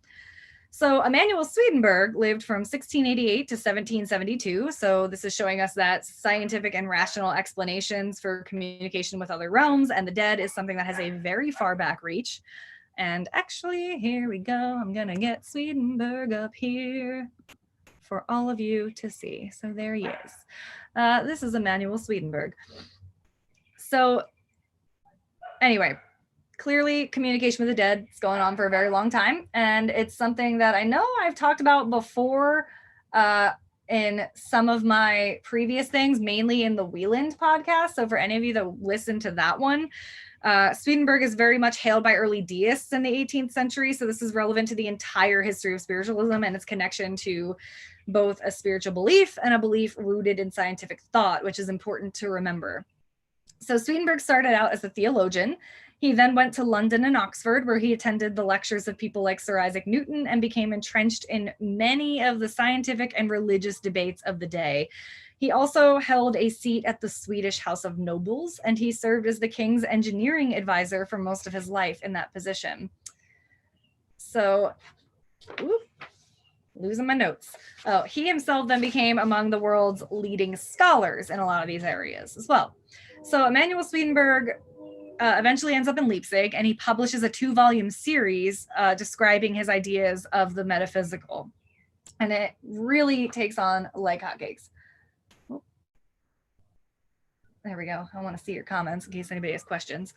So Emanuel Swedenborg lived from 1688 to 1772. So this is showing us that scientific and rational explanations for communication with other realms and the dead is something that has a very far back reach. And actually, here we go. I'm gonna get Swedenborg up here for all of you to see. So there he is. This is Emanuel Swedenborg. So anyway, clearly communication with the dead is going on for a very long time. And it's something that I know I've talked about before in some of my previous things, mainly in the Wieland podcast. So for any of you that listen to that one, Swedenborg is very much hailed by early deists in the 18th century. So this is relevant to the entire history of spiritualism and its connection to both a spiritual belief and a belief rooted in scientific thought, which is important to remember. So Swedenborg started out as a theologian. He then went to London and Oxford, where he attended the lectures of people like Sir Isaac Newton and became entrenched in many of the scientific and religious debates of the day. He also held a seat at the Swedish House of Nobles, and he served as the king's engineering advisor for most of his life in that position. So, losing my notes. Oh, he himself then became among the world's leading scholars in a lot of these areas as well. So Emanuel Swedenborg eventually ends up in Leipzig, and he publishes a 2-volume series describing his ideas of the metaphysical. And it really takes on like hotcakes. Oh. There we go. I want to see your comments in case anybody has questions.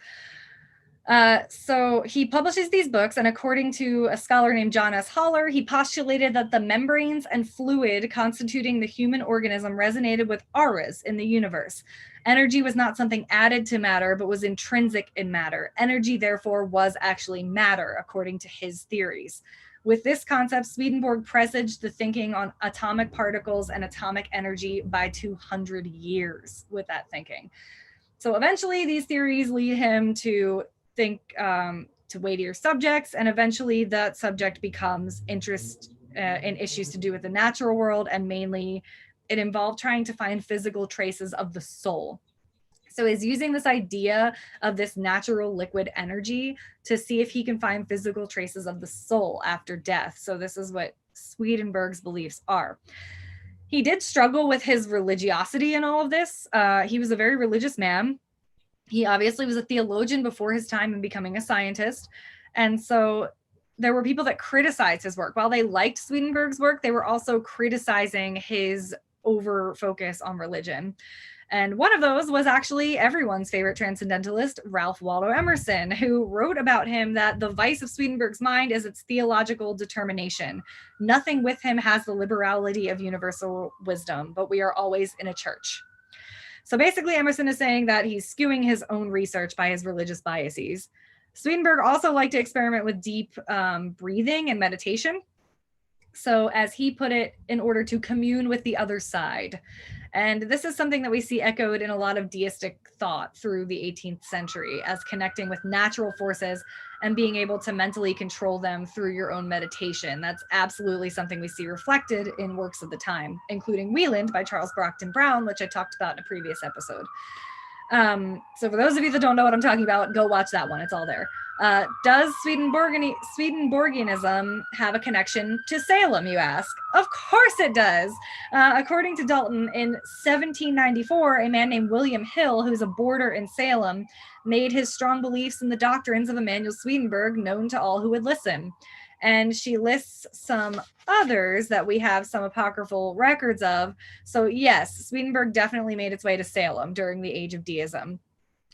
So he publishes these books, and according to a scholar named John S. Haller, he postulated that the membranes and fluid constituting the human organism resonated with auras in the universe. Energy was not something added to matter, but was intrinsic in matter. Energy, therefore, was actually matter, according to his theories. With this concept, Swedenborg presaged the thinking on atomic particles and atomic energy by 200 years with that thinking. So eventually, these theories lead him to think to weightier subjects, and eventually that subject becomes interest in issues to do with the natural world, and mainly it involved trying to find physical traces of the soul. So he's using this idea of this natural liquid energy to see if he can find physical traces of the soul after death. So this is what Swedenborg's beliefs are. He did struggle with his religiosity in all of this. He was a very religious man. He obviously was a theologian before his time in becoming a scientist. And so there were people that criticized his work. While they liked Swedenborg's work, they were also criticizing his over focus on religion. And one of those was actually everyone's favorite transcendentalist, Ralph Waldo Emerson, who wrote about him that the vice of Swedenborg's mind is its theological determination. Nothing with him has the liberality of universal wisdom, but we are always in a church. So basically, Emerson is saying that he's skewing his own research by his religious biases. Swedenborg also liked to experiment with deep breathing and meditation. So, as he put it, in order to commune with the other side. And this is something that we see echoed in a lot of deistic thought through the 18th century, as connecting with natural forces and being able to mentally control them through your own meditation. That's absolutely something we see reflected in works of the time, including Wieland by Charles Brockden Brown, which I talked about in a previous episode. So for those of you that don't know what I'm talking about, go watch that one. It's all there. Does Swedenborgianism have a connection to Salem, you ask? Of course it does. According to Dalton, in 1794, a man named William Hill, who's a boarder in Salem, made his strong beliefs in the doctrines of Emanuel Swedenborg known to all who would listen. And she lists some others that we have some apocryphal records of. So yes, Swedenborg definitely made its way to Salem during the age of deism.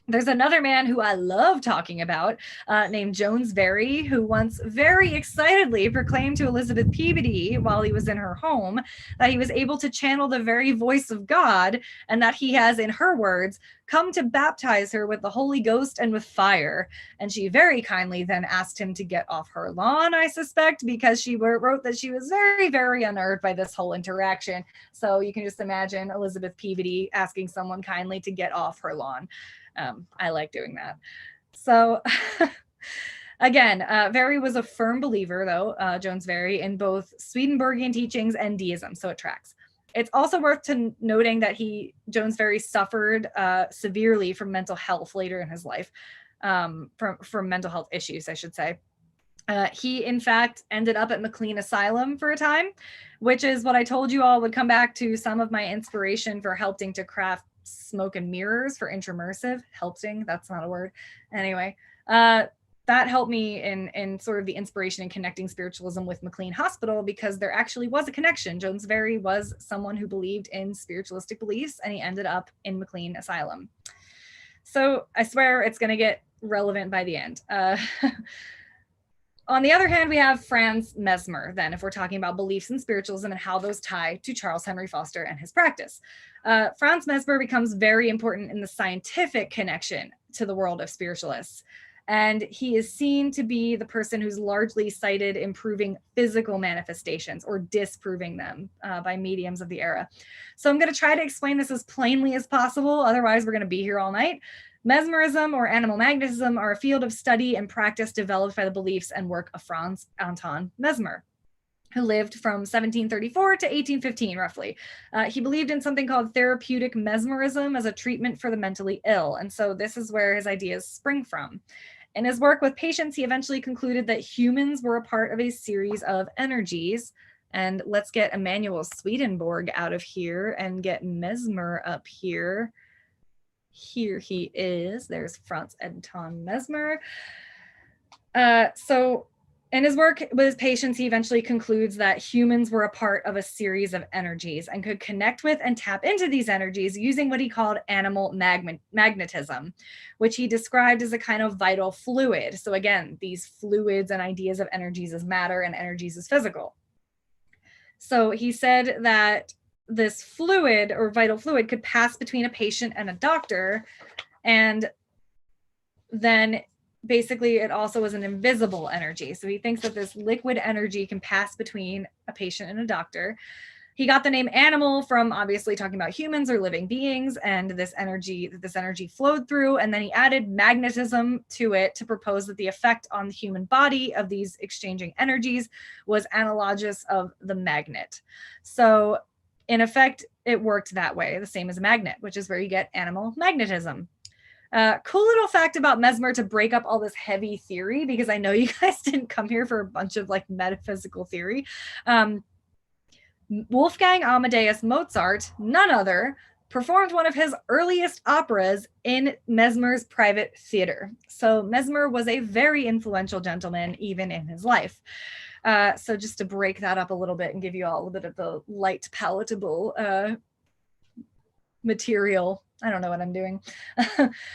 There's another man who I love talking about named Jones Very, who once very excitedly proclaimed to Elizabeth Peabody while he was in her home that he was able to channel the very voice of God, and that he has, in her words, come to baptize her with the Holy Ghost and with fire. And she very kindly then asked him to get off her lawn, I suspect, because she wrote that she was very, very unnerved by this whole interaction. So you can just imagine Elizabeth Peabody asking someone kindly to get off her lawn. I like doing that. So again, Very was a firm believer, though, Jones Very, in both Swedenborgian teachings and deism, so it tracks. It's also worth noting that Jones Very suffered severely from mental health later in his life, from mental health issues, I should say. He, in fact, ended up at McLean Asylum for a time, which is what I told you all would come back to some of my inspiration for helping to craft smoke and mirrors for intramersive. Helping, that's not a word. Anyway, that helped me in sort of the inspiration in connecting spiritualism with McLean Hospital, because there actually was a connection. Jones Very was someone who believed in spiritualistic beliefs, and he ended up in McLean Asylum. So I swear it's going to get relevant by the end. On the other hand, we have Franz Mesmer, then, if we're talking about beliefs in spiritualism and how those tie to Charles Henry Foster and his practice. Franz Mesmer becomes very important in the scientific connection to the world of spiritualists. And he is seen to be the person who's largely cited improving physical manifestations or disproving them by mediums of the era. So I'm going to try to explain this as plainly as possible. Otherwise, we're going to be here all night. Mesmerism or animal magnetism are a field of study and practice developed by the beliefs and work of Franz Anton Mesmer, who lived from 1734 to 1815, roughly. He believed in something called therapeutic mesmerism as a treatment for the mentally ill. And so this is where his ideas spring from. In his work with patients, he eventually concluded that humans were a part of a series of energies. And let's get Emanuel Swedenborg out of here and get Mesmer up here. Here he is. There's Franz Anton Mesmer. So in his work with his patients, he eventually concludes that humans were a part of a series of energies and could connect with and tap into these energies using what he called animal magnetism, which he described as a kind of vital fluid. So again, these fluids and ideas of energies as matter and energies as physical. So he said that this fluid or vital fluid could pass between a patient and a doctor, and then basically it also was an invisible energy. So he thinks that this liquid energy can pass between a patient and a doctor. He got the name animal from obviously talking about humans or living beings, and this energy flowed through, and then he added magnetism to it to propose that the effect on the human body of these exchanging energies was analogous of the magnet. So in effect, it worked that way, the same as a magnet, which is where you get animal magnetism. Cool little fact about Mesmer to break up all this heavy theory, because I know you guys didn't come here for a bunch of like metaphysical theory. Wolfgang Amadeus Mozart, none other, performed one of his earliest operas in Mesmer's private theater. So Mesmer was a very influential gentleman, even in his life. So just to break that up a little bit and give you all a bit of the light, palatable material. I don't know what I'm doing.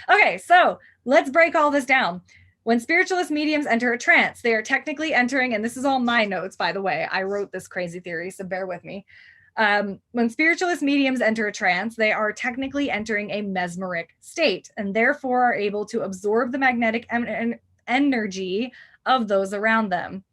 Okay, so let's break all this down. When spiritualist mediums enter a trance, they are technically entering, and this is all my notes, by the way. I wrote this crazy theory, so bear with me. When spiritualist mediums enter a trance, they are technically entering a mesmeric state, and therefore are able to absorb the magnetic energy of those around them.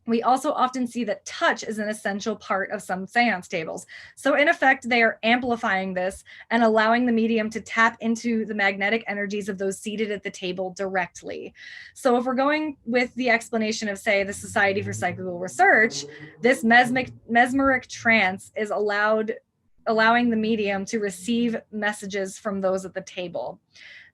We also often see that touch is an essential part of some seance tables. So in effect, they are amplifying this and allowing the medium to tap into the magnetic energies of those seated at the table directly. So if we're going with the explanation of, say, the Society for Psychical Research, this mesmeric trance is allowing the medium to receive messages from those at the table.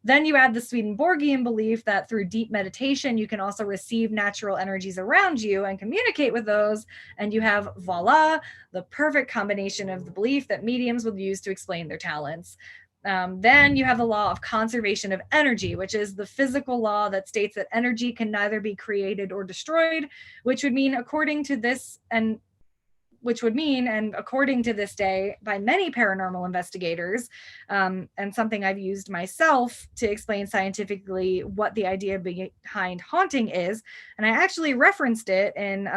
Then you add the Swedenborgian belief that through deep meditation, you can also receive natural energies around you and communicate with those. And you have, voila, the perfect combination of the belief that mediums will use to explain their talents. Then you have the law of conservation of energy, which is the physical law that states that energy can neither be created or destroyed, which would mean, according to this and according to this day by many paranormal investigators, and something I've used myself to explain scientifically what the idea behind haunting is, and I actually referenced it in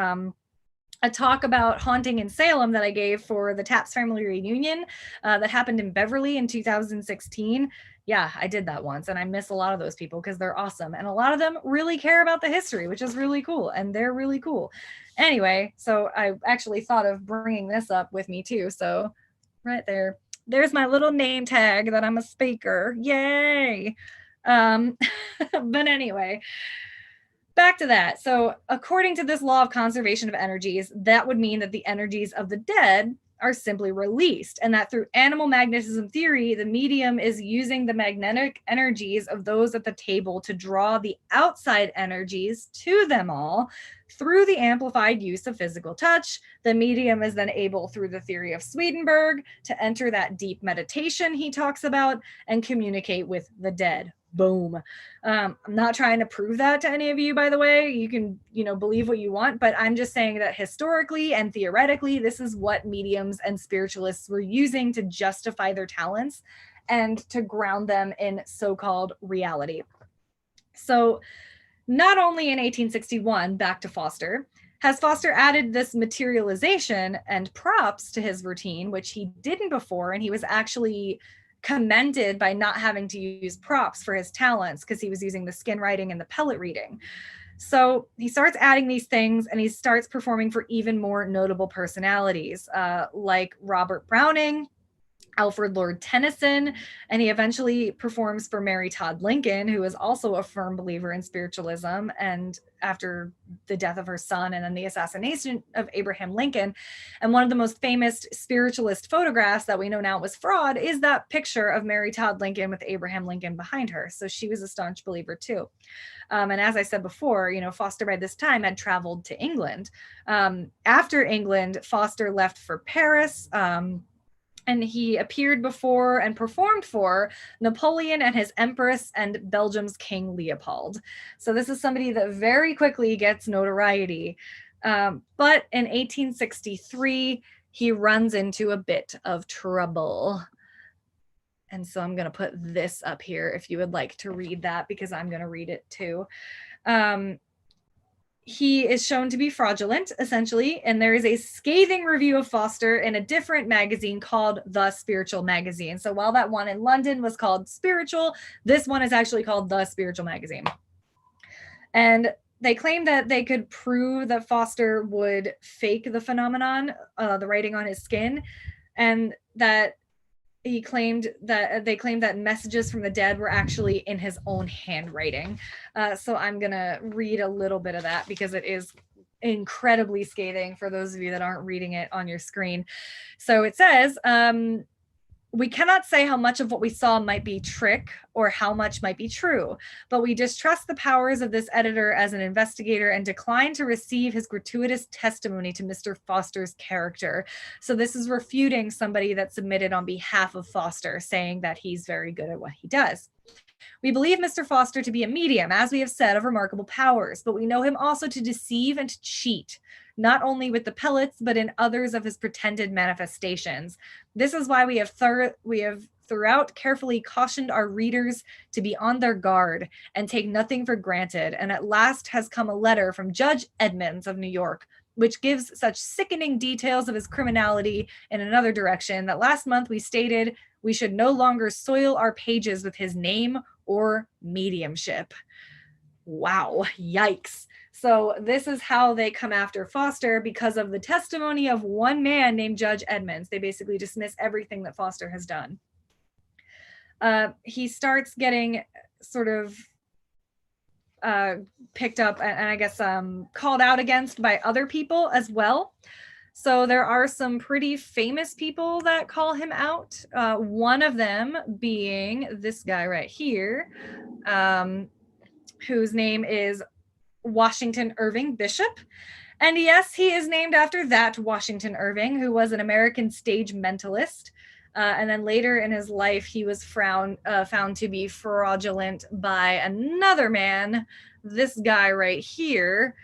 a talk about haunting in Salem that I gave for the Taps family reunion that happened in Beverly in 2016. Yeah, I did that once, and I miss a lot of those people because they're awesome. And a lot of them really care about the history, which is really cool. And they're really cool. Anyway, so I actually thought of bringing this up with me too. So right there's my little name tag that I'm a speaker. Yay. But anyway, back to that. So according to this law of conservation of energies, that would mean that the energies of the dead are simply released, and that through animal magnetism theory, the medium is using the magnetic energies of those at the table to draw the outside energies to them all through the amplified use of physical touch. The medium is then able, through the theory of Swedenborg, to enter that deep meditation he talks about and communicate with the dead. Boom. I'm not trying to prove that to any of you, by the way. You can, believe what you want, but I'm just saying that historically and theoretically, this is what mediums and spiritualists were using to justify their talents and to ground them in so-called reality. So not only in 1861, back to Foster, has Foster added this materialization and props to his routine, which he didn't before, and he was actually commended by not having to use props for his talents because he was using the skin writing and the pellet reading. So he starts adding these things, and he starts performing for even more notable personalities like Robert Browning, Alfred Lord Tennyson, and he eventually performs for Mary Todd Lincoln, who is also a firm believer in spiritualism. And after the death of her son and then the assassination of Abraham Lincoln, and one of the most famous spiritualist photographs that we know now was fraud is that picture of Mary Todd Lincoln with Abraham Lincoln behind her. So she was a staunch believer too. And as I said before, Foster by this time had traveled to England. After England, Foster left for Paris, and he appeared before and performed for Napoleon and his Empress and Belgium's King Leopold. So this is somebody that very quickly gets notoriety. But in 1863, he runs into a bit of trouble. And so I'm going to put this up here if you would like to read that, because I'm going to read it too. He is shown to be fraudulent, essentially, and there is a scathing review of Foster in a different magazine called The Spiritual Magazine. So while that one in London was called Spiritual, this one is actually called The Spiritual Magazine. And they claim that they could prove that Foster would fake the phenomenon, the writing on his skin, and that they claimed that messages from the dead were actually in his own handwriting. So I'm going to read a little bit of that because it is incredibly scathing for those of you that aren't reading it on your screen. So it says, we cannot say how much of what we saw might be trick or how much might be true, but we distrust the powers of this editor as an investigator and decline to receive his gratuitous testimony to Mr. Foster's character. So this is refuting somebody that submitted on behalf of Foster, saying that he's very good at what he does. We believe Mr. Foster to be a medium, as we have said, of remarkable powers, but we know him also to deceive and to cheat, not only with the pellets, but in others of his pretended manifestations. This is why we have throughout carefully cautioned our readers to be on their guard and take nothing for granted. And at last has come a letter from Judge Edmonds of New York, which gives such sickening details of his criminality in another direction that last month we stated we should no longer soil our pages with his name or mediumship. Wow, yikes. So this is how they come after Foster, because of the testimony of one man named Judge Edmonds. They basically dismiss everything that Foster has done. He starts getting sort of picked up and I guess called out against by other people as well. So there are some pretty famous people that call him out. One of them being this guy right here, whose name is Washington Irving Bishop. And yes, he is named after that Washington Irving, who was an American stage mentalist. And then later in his life, he was found to be fraudulent by another man, this guy right here,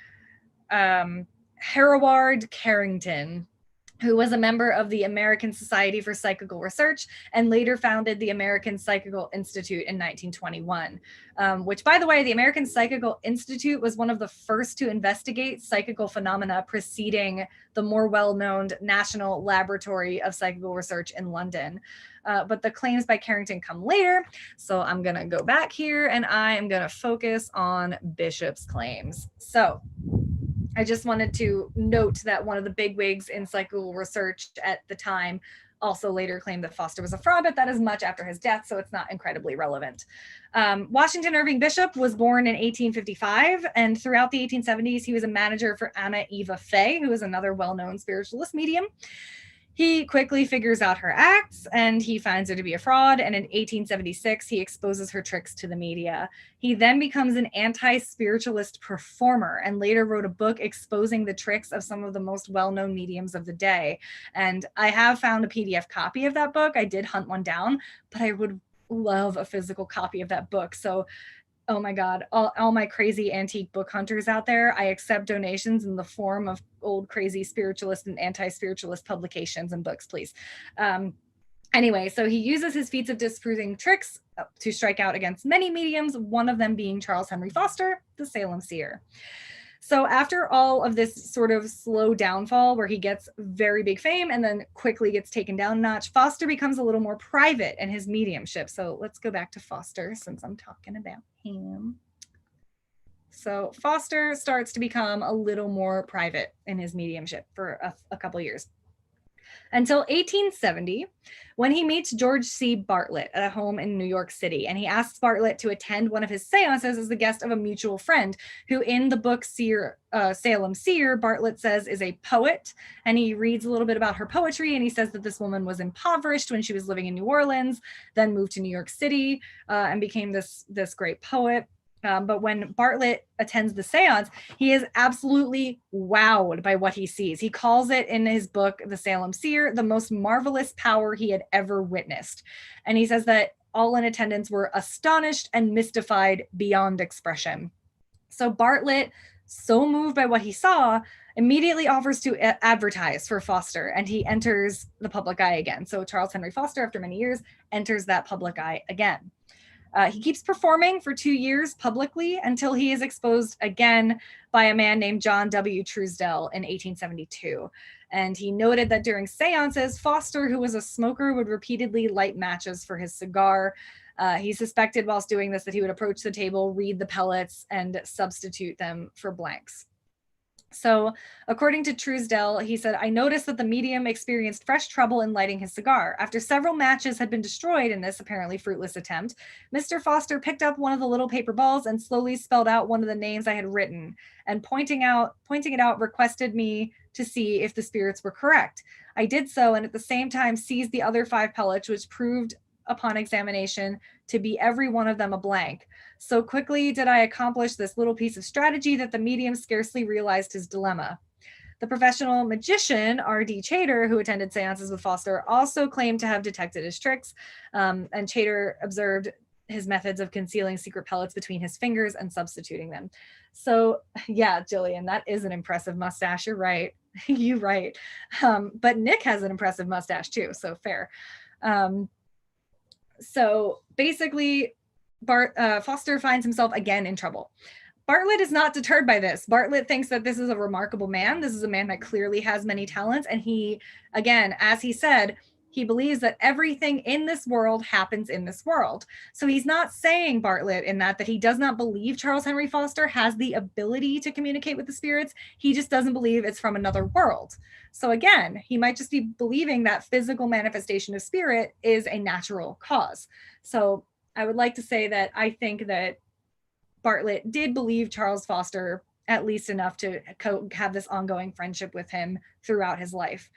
Hereward Carrington, who was a member of the American Society for Psychical Research and later founded the American Psychical Institute in 1921, which, by the way, the American Psychical Institute was one of the first to investigate psychical phenomena, preceding the more well-known National Laboratory of Psychical Research in London. But the claims by Carrington come later, so I'm going to go back here and I am going to focus on Bishop's claims. So I just wanted to note that one of the bigwigs in psychical research at the time also later claimed that Foster was a fraud, but that is much after his death, so it's not incredibly relevant. Washington Irving Bishop was born in 1855, and throughout the 1870s, he was a manager for Anna Eva Fay, who is another well-known spiritualist medium. He quickly figures out her acts and he finds her to be a fraud. And in 1876, he exposes her tricks to the media. He then becomes an anti-spiritualist performer and later wrote a book exposing the tricks of some of the most well-known mediums of the day. And I have found a PDF copy of that book. I did hunt one down, but I would love a physical copy of that book. So oh my God, all my crazy antique book hunters out there, I accept donations in the form of old crazy spiritualist and anti-spiritualist publications and books, please. Anyway, so he uses his feats of disproving tricks to strike out against many mediums, one of them being Charles Henry Foster, the Salem Seer. So after all of this sort of slow downfall where he gets very big fame and then quickly gets taken down a notch, Foster becomes a little more private in his mediumship. So let's go back to Foster since I'm talking about him. So Foster starts to become a little more private in his mediumship for a couple years. Until 1870, when he meets George C. Bartlett at a home in New York City, and he asks Bartlett to attend one of his seances as the guest of a mutual friend, who in the book Salem Seer, Bartlett says is a poet, and he reads a little bit about her poetry, and he says that this woman was impoverished when she was living in New Orleans, then moved to New York City, and became this great poet. But when Bartlett attends the seance, he is absolutely wowed by what he sees. He calls it in his book, The Salem Seer, the most marvelous power he had ever witnessed. And he says that all in attendance were astonished and mystified beyond expression. So Bartlett, so moved by what he saw, immediately offers to advertise for Foster, and he enters the public eye again. So Charles Henry Foster, after many years, enters that public eye again. He keeps performing for 2 years publicly until he is exposed again by a man named John W. Truesdell in 1872. And he noted that during seances, Foster, who was a smoker, would repeatedly light matches for his cigar. He suspected whilst doing this that he would approach the table, read the pellets, and substitute them for blanks. So according to Truesdell, he said, I noticed that the medium experienced fresh trouble in lighting his cigar. After several matches had been destroyed in this apparently fruitless attempt, Mr. Foster picked up one of the little paper balls and slowly spelled out one of the names I had written, and pointing it out, requested me to see if the spirits were correct. I did so, and at the same time seized the other 5 pellets, which proved upon examination to be every one of them a blank. So quickly did I accomplish this little piece of strategy that the medium scarcely realized his dilemma. The professional magician, R.D. Chater, who attended seances with Foster, also claimed to have detected his tricks, and Chater observed his methods of concealing secret pellets between his fingers and substituting them. So yeah, Jillian, that is an impressive mustache. You're right. You're right. But Nick has an impressive mustache too, so fair. So basically, Foster finds himself again in trouble. Bartlett is not deterred by this. Bartlett thinks that this is a remarkable man. This is a man that clearly has many talents. And he, again, as he said, He believes that everything in this world happens in this world. So he's not saying, Bartlett, in that he does not believe Charles Henry Foster has the ability to communicate with the spirits. He just doesn't believe it's from another world. So again, he might just be believing that physical manifestation of spirit is a natural cause. So I would like to say that I think that Bartlett did believe Charles Foster at least enough to have this ongoing friendship with him throughout his life.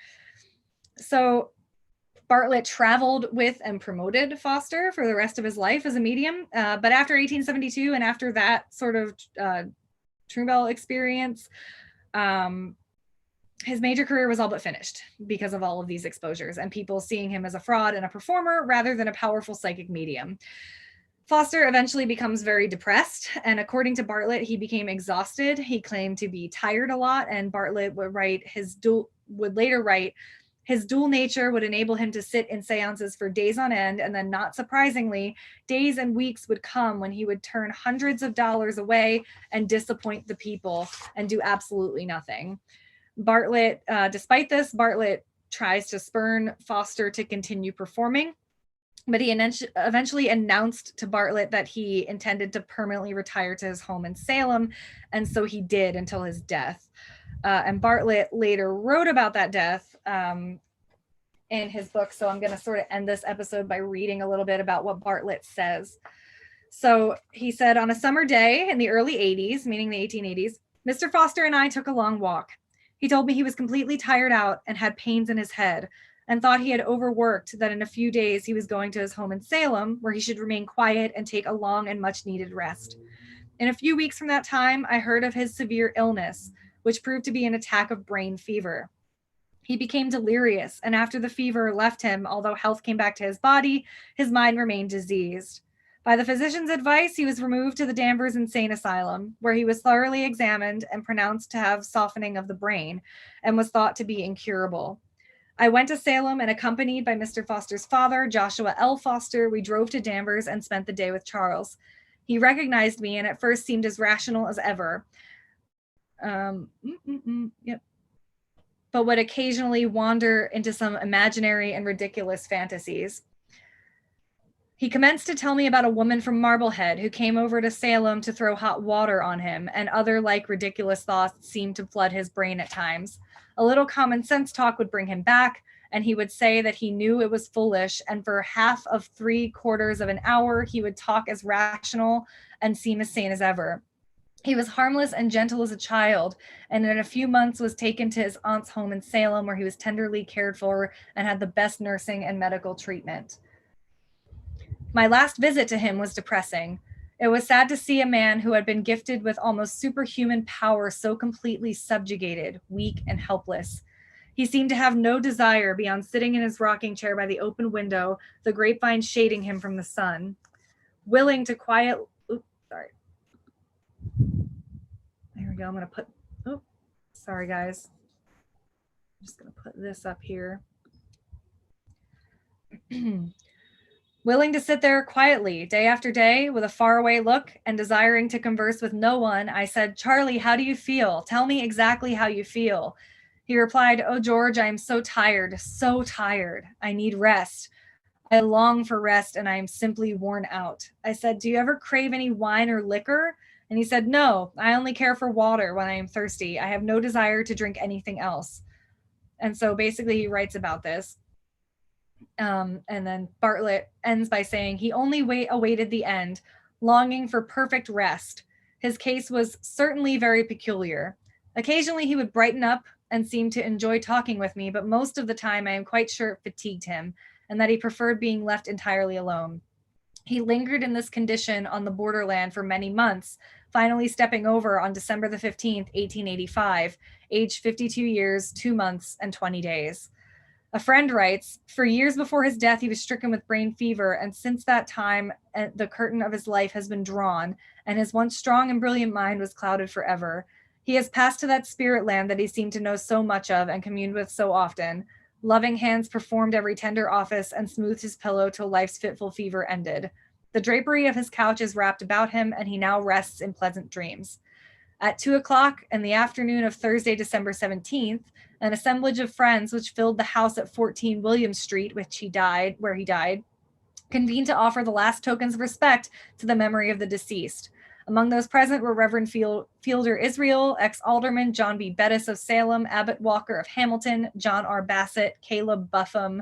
So Bartlett traveled with and promoted Foster for the rest of his life as a medium. But after 1872 and after that sort of Trumbell experience, his major career was all but finished because of all of these exposures and people seeing him as a fraud and a performer rather than a powerful psychic medium. Foster eventually becomes very depressed, and according to Bartlett, he became exhausted. He claimed to be tired a lot, and Bartlett would later write, his dual nature would enable him to sit in seances for days on end, and then, not surprisingly, days and weeks would come when he would turn hundreds of dollars away and disappoint the people and do absolutely nothing. Bartlett, despite this, Bartlett tries to spurn Foster to continue performing, but he eventually announced to Bartlett that he intended to permanently retire to his home in Salem, and so he did until his death. And Bartlett later wrote about that death in his book, so I'm going to sort of end this episode by reading a little bit about what Bartlett says. So he said, on a summer day in the early 80s, meaning the 1880s, Mr. Foster and I took a long walk. He told me he was completely tired out and had pains in his head, and thought he had overworked, that in a few days he was going to his home in Salem, where he should remain quiet and take a long and much needed rest. In a few weeks from that time, I heard of his severe illness, which proved to be an attack of brain fever. He became delirious, and after the fever left him, although health came back to his body, his mind remained diseased. By the physician's advice, he was removed to the Danvers Insane Asylum, where he was thoroughly examined and pronounced to have softening of the brain, and was thought to be incurable. I went to Salem, and accompanied by Mr. Foster's father, Joshua L. Foster, we drove to Danvers and spent the day with Charles. He recognized me and at first seemed as rational as ever. Yep. But would occasionally wander into some imaginary and ridiculous fantasies. He commenced to tell me about a woman from Marblehead who came over to Salem to throw hot water on him, and other like ridiculous thoughts seemed to flood his brain at times. A little common sense talk would bring him back, and he would say that he knew it was foolish, and for half of 3/4 of an hour, he would talk as rational and seem as sane as ever. He was harmless and gentle as a child, and in a few months was taken to his aunt's home in Salem, where he was tenderly cared for and had the best nursing and medical treatment. My last visit to him was depressing. It was sad to see a man who had been gifted with almost superhuman power so completely subjugated, weak, and helpless. He seemed to have no desire beyond sitting in his rocking chair by the open window, the grapevine shading him from the sun. Willing to quiet... Oops, sorry. There we go. I'm going to put... Oh, sorry, guys. I'm just going to put this up here. Willing to sit there quietly, day after day, with a faraway look and desiring to converse with no one, I said, "Charlie, how do you feel? Tell me exactly how you feel." He replied, "Oh, George, I am so tired, so tired. I need rest. I long for rest, and I am simply worn out." I said, "Do you ever crave any wine or liquor?" And he said, "No, I only care for water when I am thirsty. I have no desire to drink anything else." And so basically he writes about this. And then Bartlett ends by saying he only awaited the end, longing for perfect rest. His case was certainly very peculiar. Occasionally he would brighten up and seem to enjoy talking with me, but most of the time I am quite sure it fatigued him, and that he preferred being left entirely alone. He lingered in this condition on the borderland for many months, finally stepping over on December the 15th, 1885, aged 52 years, 2 months, and 20 days. A friend writes, "For years before his death, he was stricken with brain fever, and since that time, the curtain of his life has been drawn, and his once strong and brilliant mind was clouded forever. He has passed to that spirit land that he seemed to know so much of and communed with so often. Loving hands performed every tender office and smoothed his pillow till life's fitful fever ended. The drapery of his couch is wrapped about him, and he now rests in pleasant dreams." At 2:00 in the afternoon of Thursday, December 17th, An assemblage of friends which filled the house at 14 William Street, where he died, convened to offer the last tokens of respect to the memory of the deceased. Among those present were Reverend Fielder Israel, ex-alderman John B. Bettis of Salem, Abbot Walker of Hamilton, John R. Bassett, Caleb Buffum,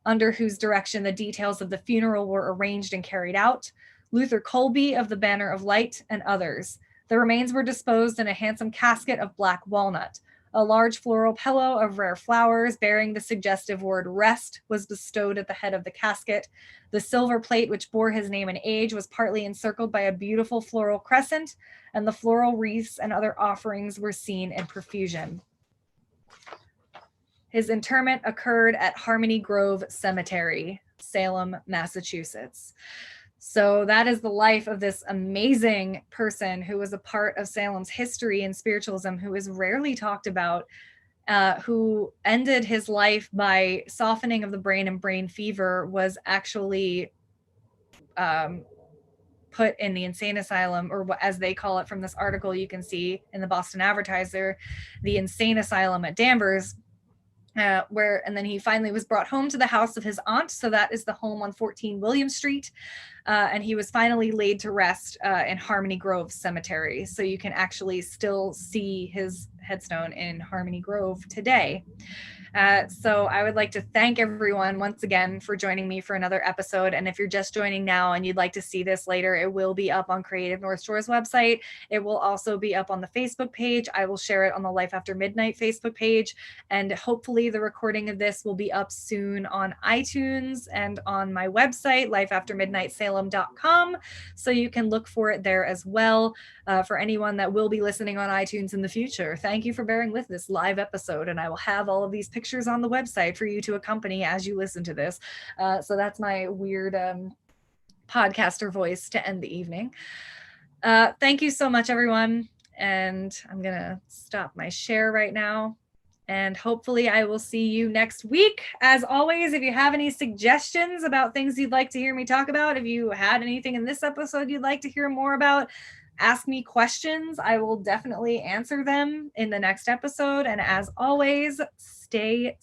under whose direction the details of the funeral were arranged and carried out, Luther Colby of the Banner of Light, and others. The remains were disposed in a handsome casket of black walnut. A large floral pillow of rare flowers bearing the suggestive word rest was bestowed at the head of the casket. The silver plate which bore his name and age was partly encircled by a beautiful floral crescent, and the floral wreaths and other offerings were seen in profusion. His interment occurred at Harmony Grove Cemetery, Salem, Massachusetts. So that is the life of this amazing person who was a part of Salem's history and spiritualism, who is rarely talked about, who ended his life by softening of the brain and brain fever, was actually put in the insane asylum, or as they call it from this article you can see in the Boston Advertiser, the insane asylum at Danvers. And then he finally was brought home to the house of his aunt. So that is the home on 14 William Street. And he was finally laid to rest in Harmony Grove Cemetery. So you can actually still see his headstone in Harmony Grove today. So I would like to thank everyone once again for joining me for another episode. And if you're just joining now and you'd like to see this later, it will be up on Creative North Shore's website. It will also be up on the Facebook page. I will share it on the Life After Midnight Facebook page. And hopefully the recording of this will be up soon on iTunes and on my website, lifeaftermidnightsalem.com. So you can look for it there as well. For anyone that will be listening on iTunes in the future, thank you for bearing with this live episode. And I will have all of these pictures on the website for you to accompany as you listen to this. So that's my weird podcaster voice to end the evening. Thank you so much, everyone. And I'm going to stop my share right now. And hopefully I will see you next week. As always, if you have any suggestions about things you'd like to hear me talk about, if you had anything in this episode you'd like to hear more about, ask me questions. I will definitely answer them in the next episode. And as always, stay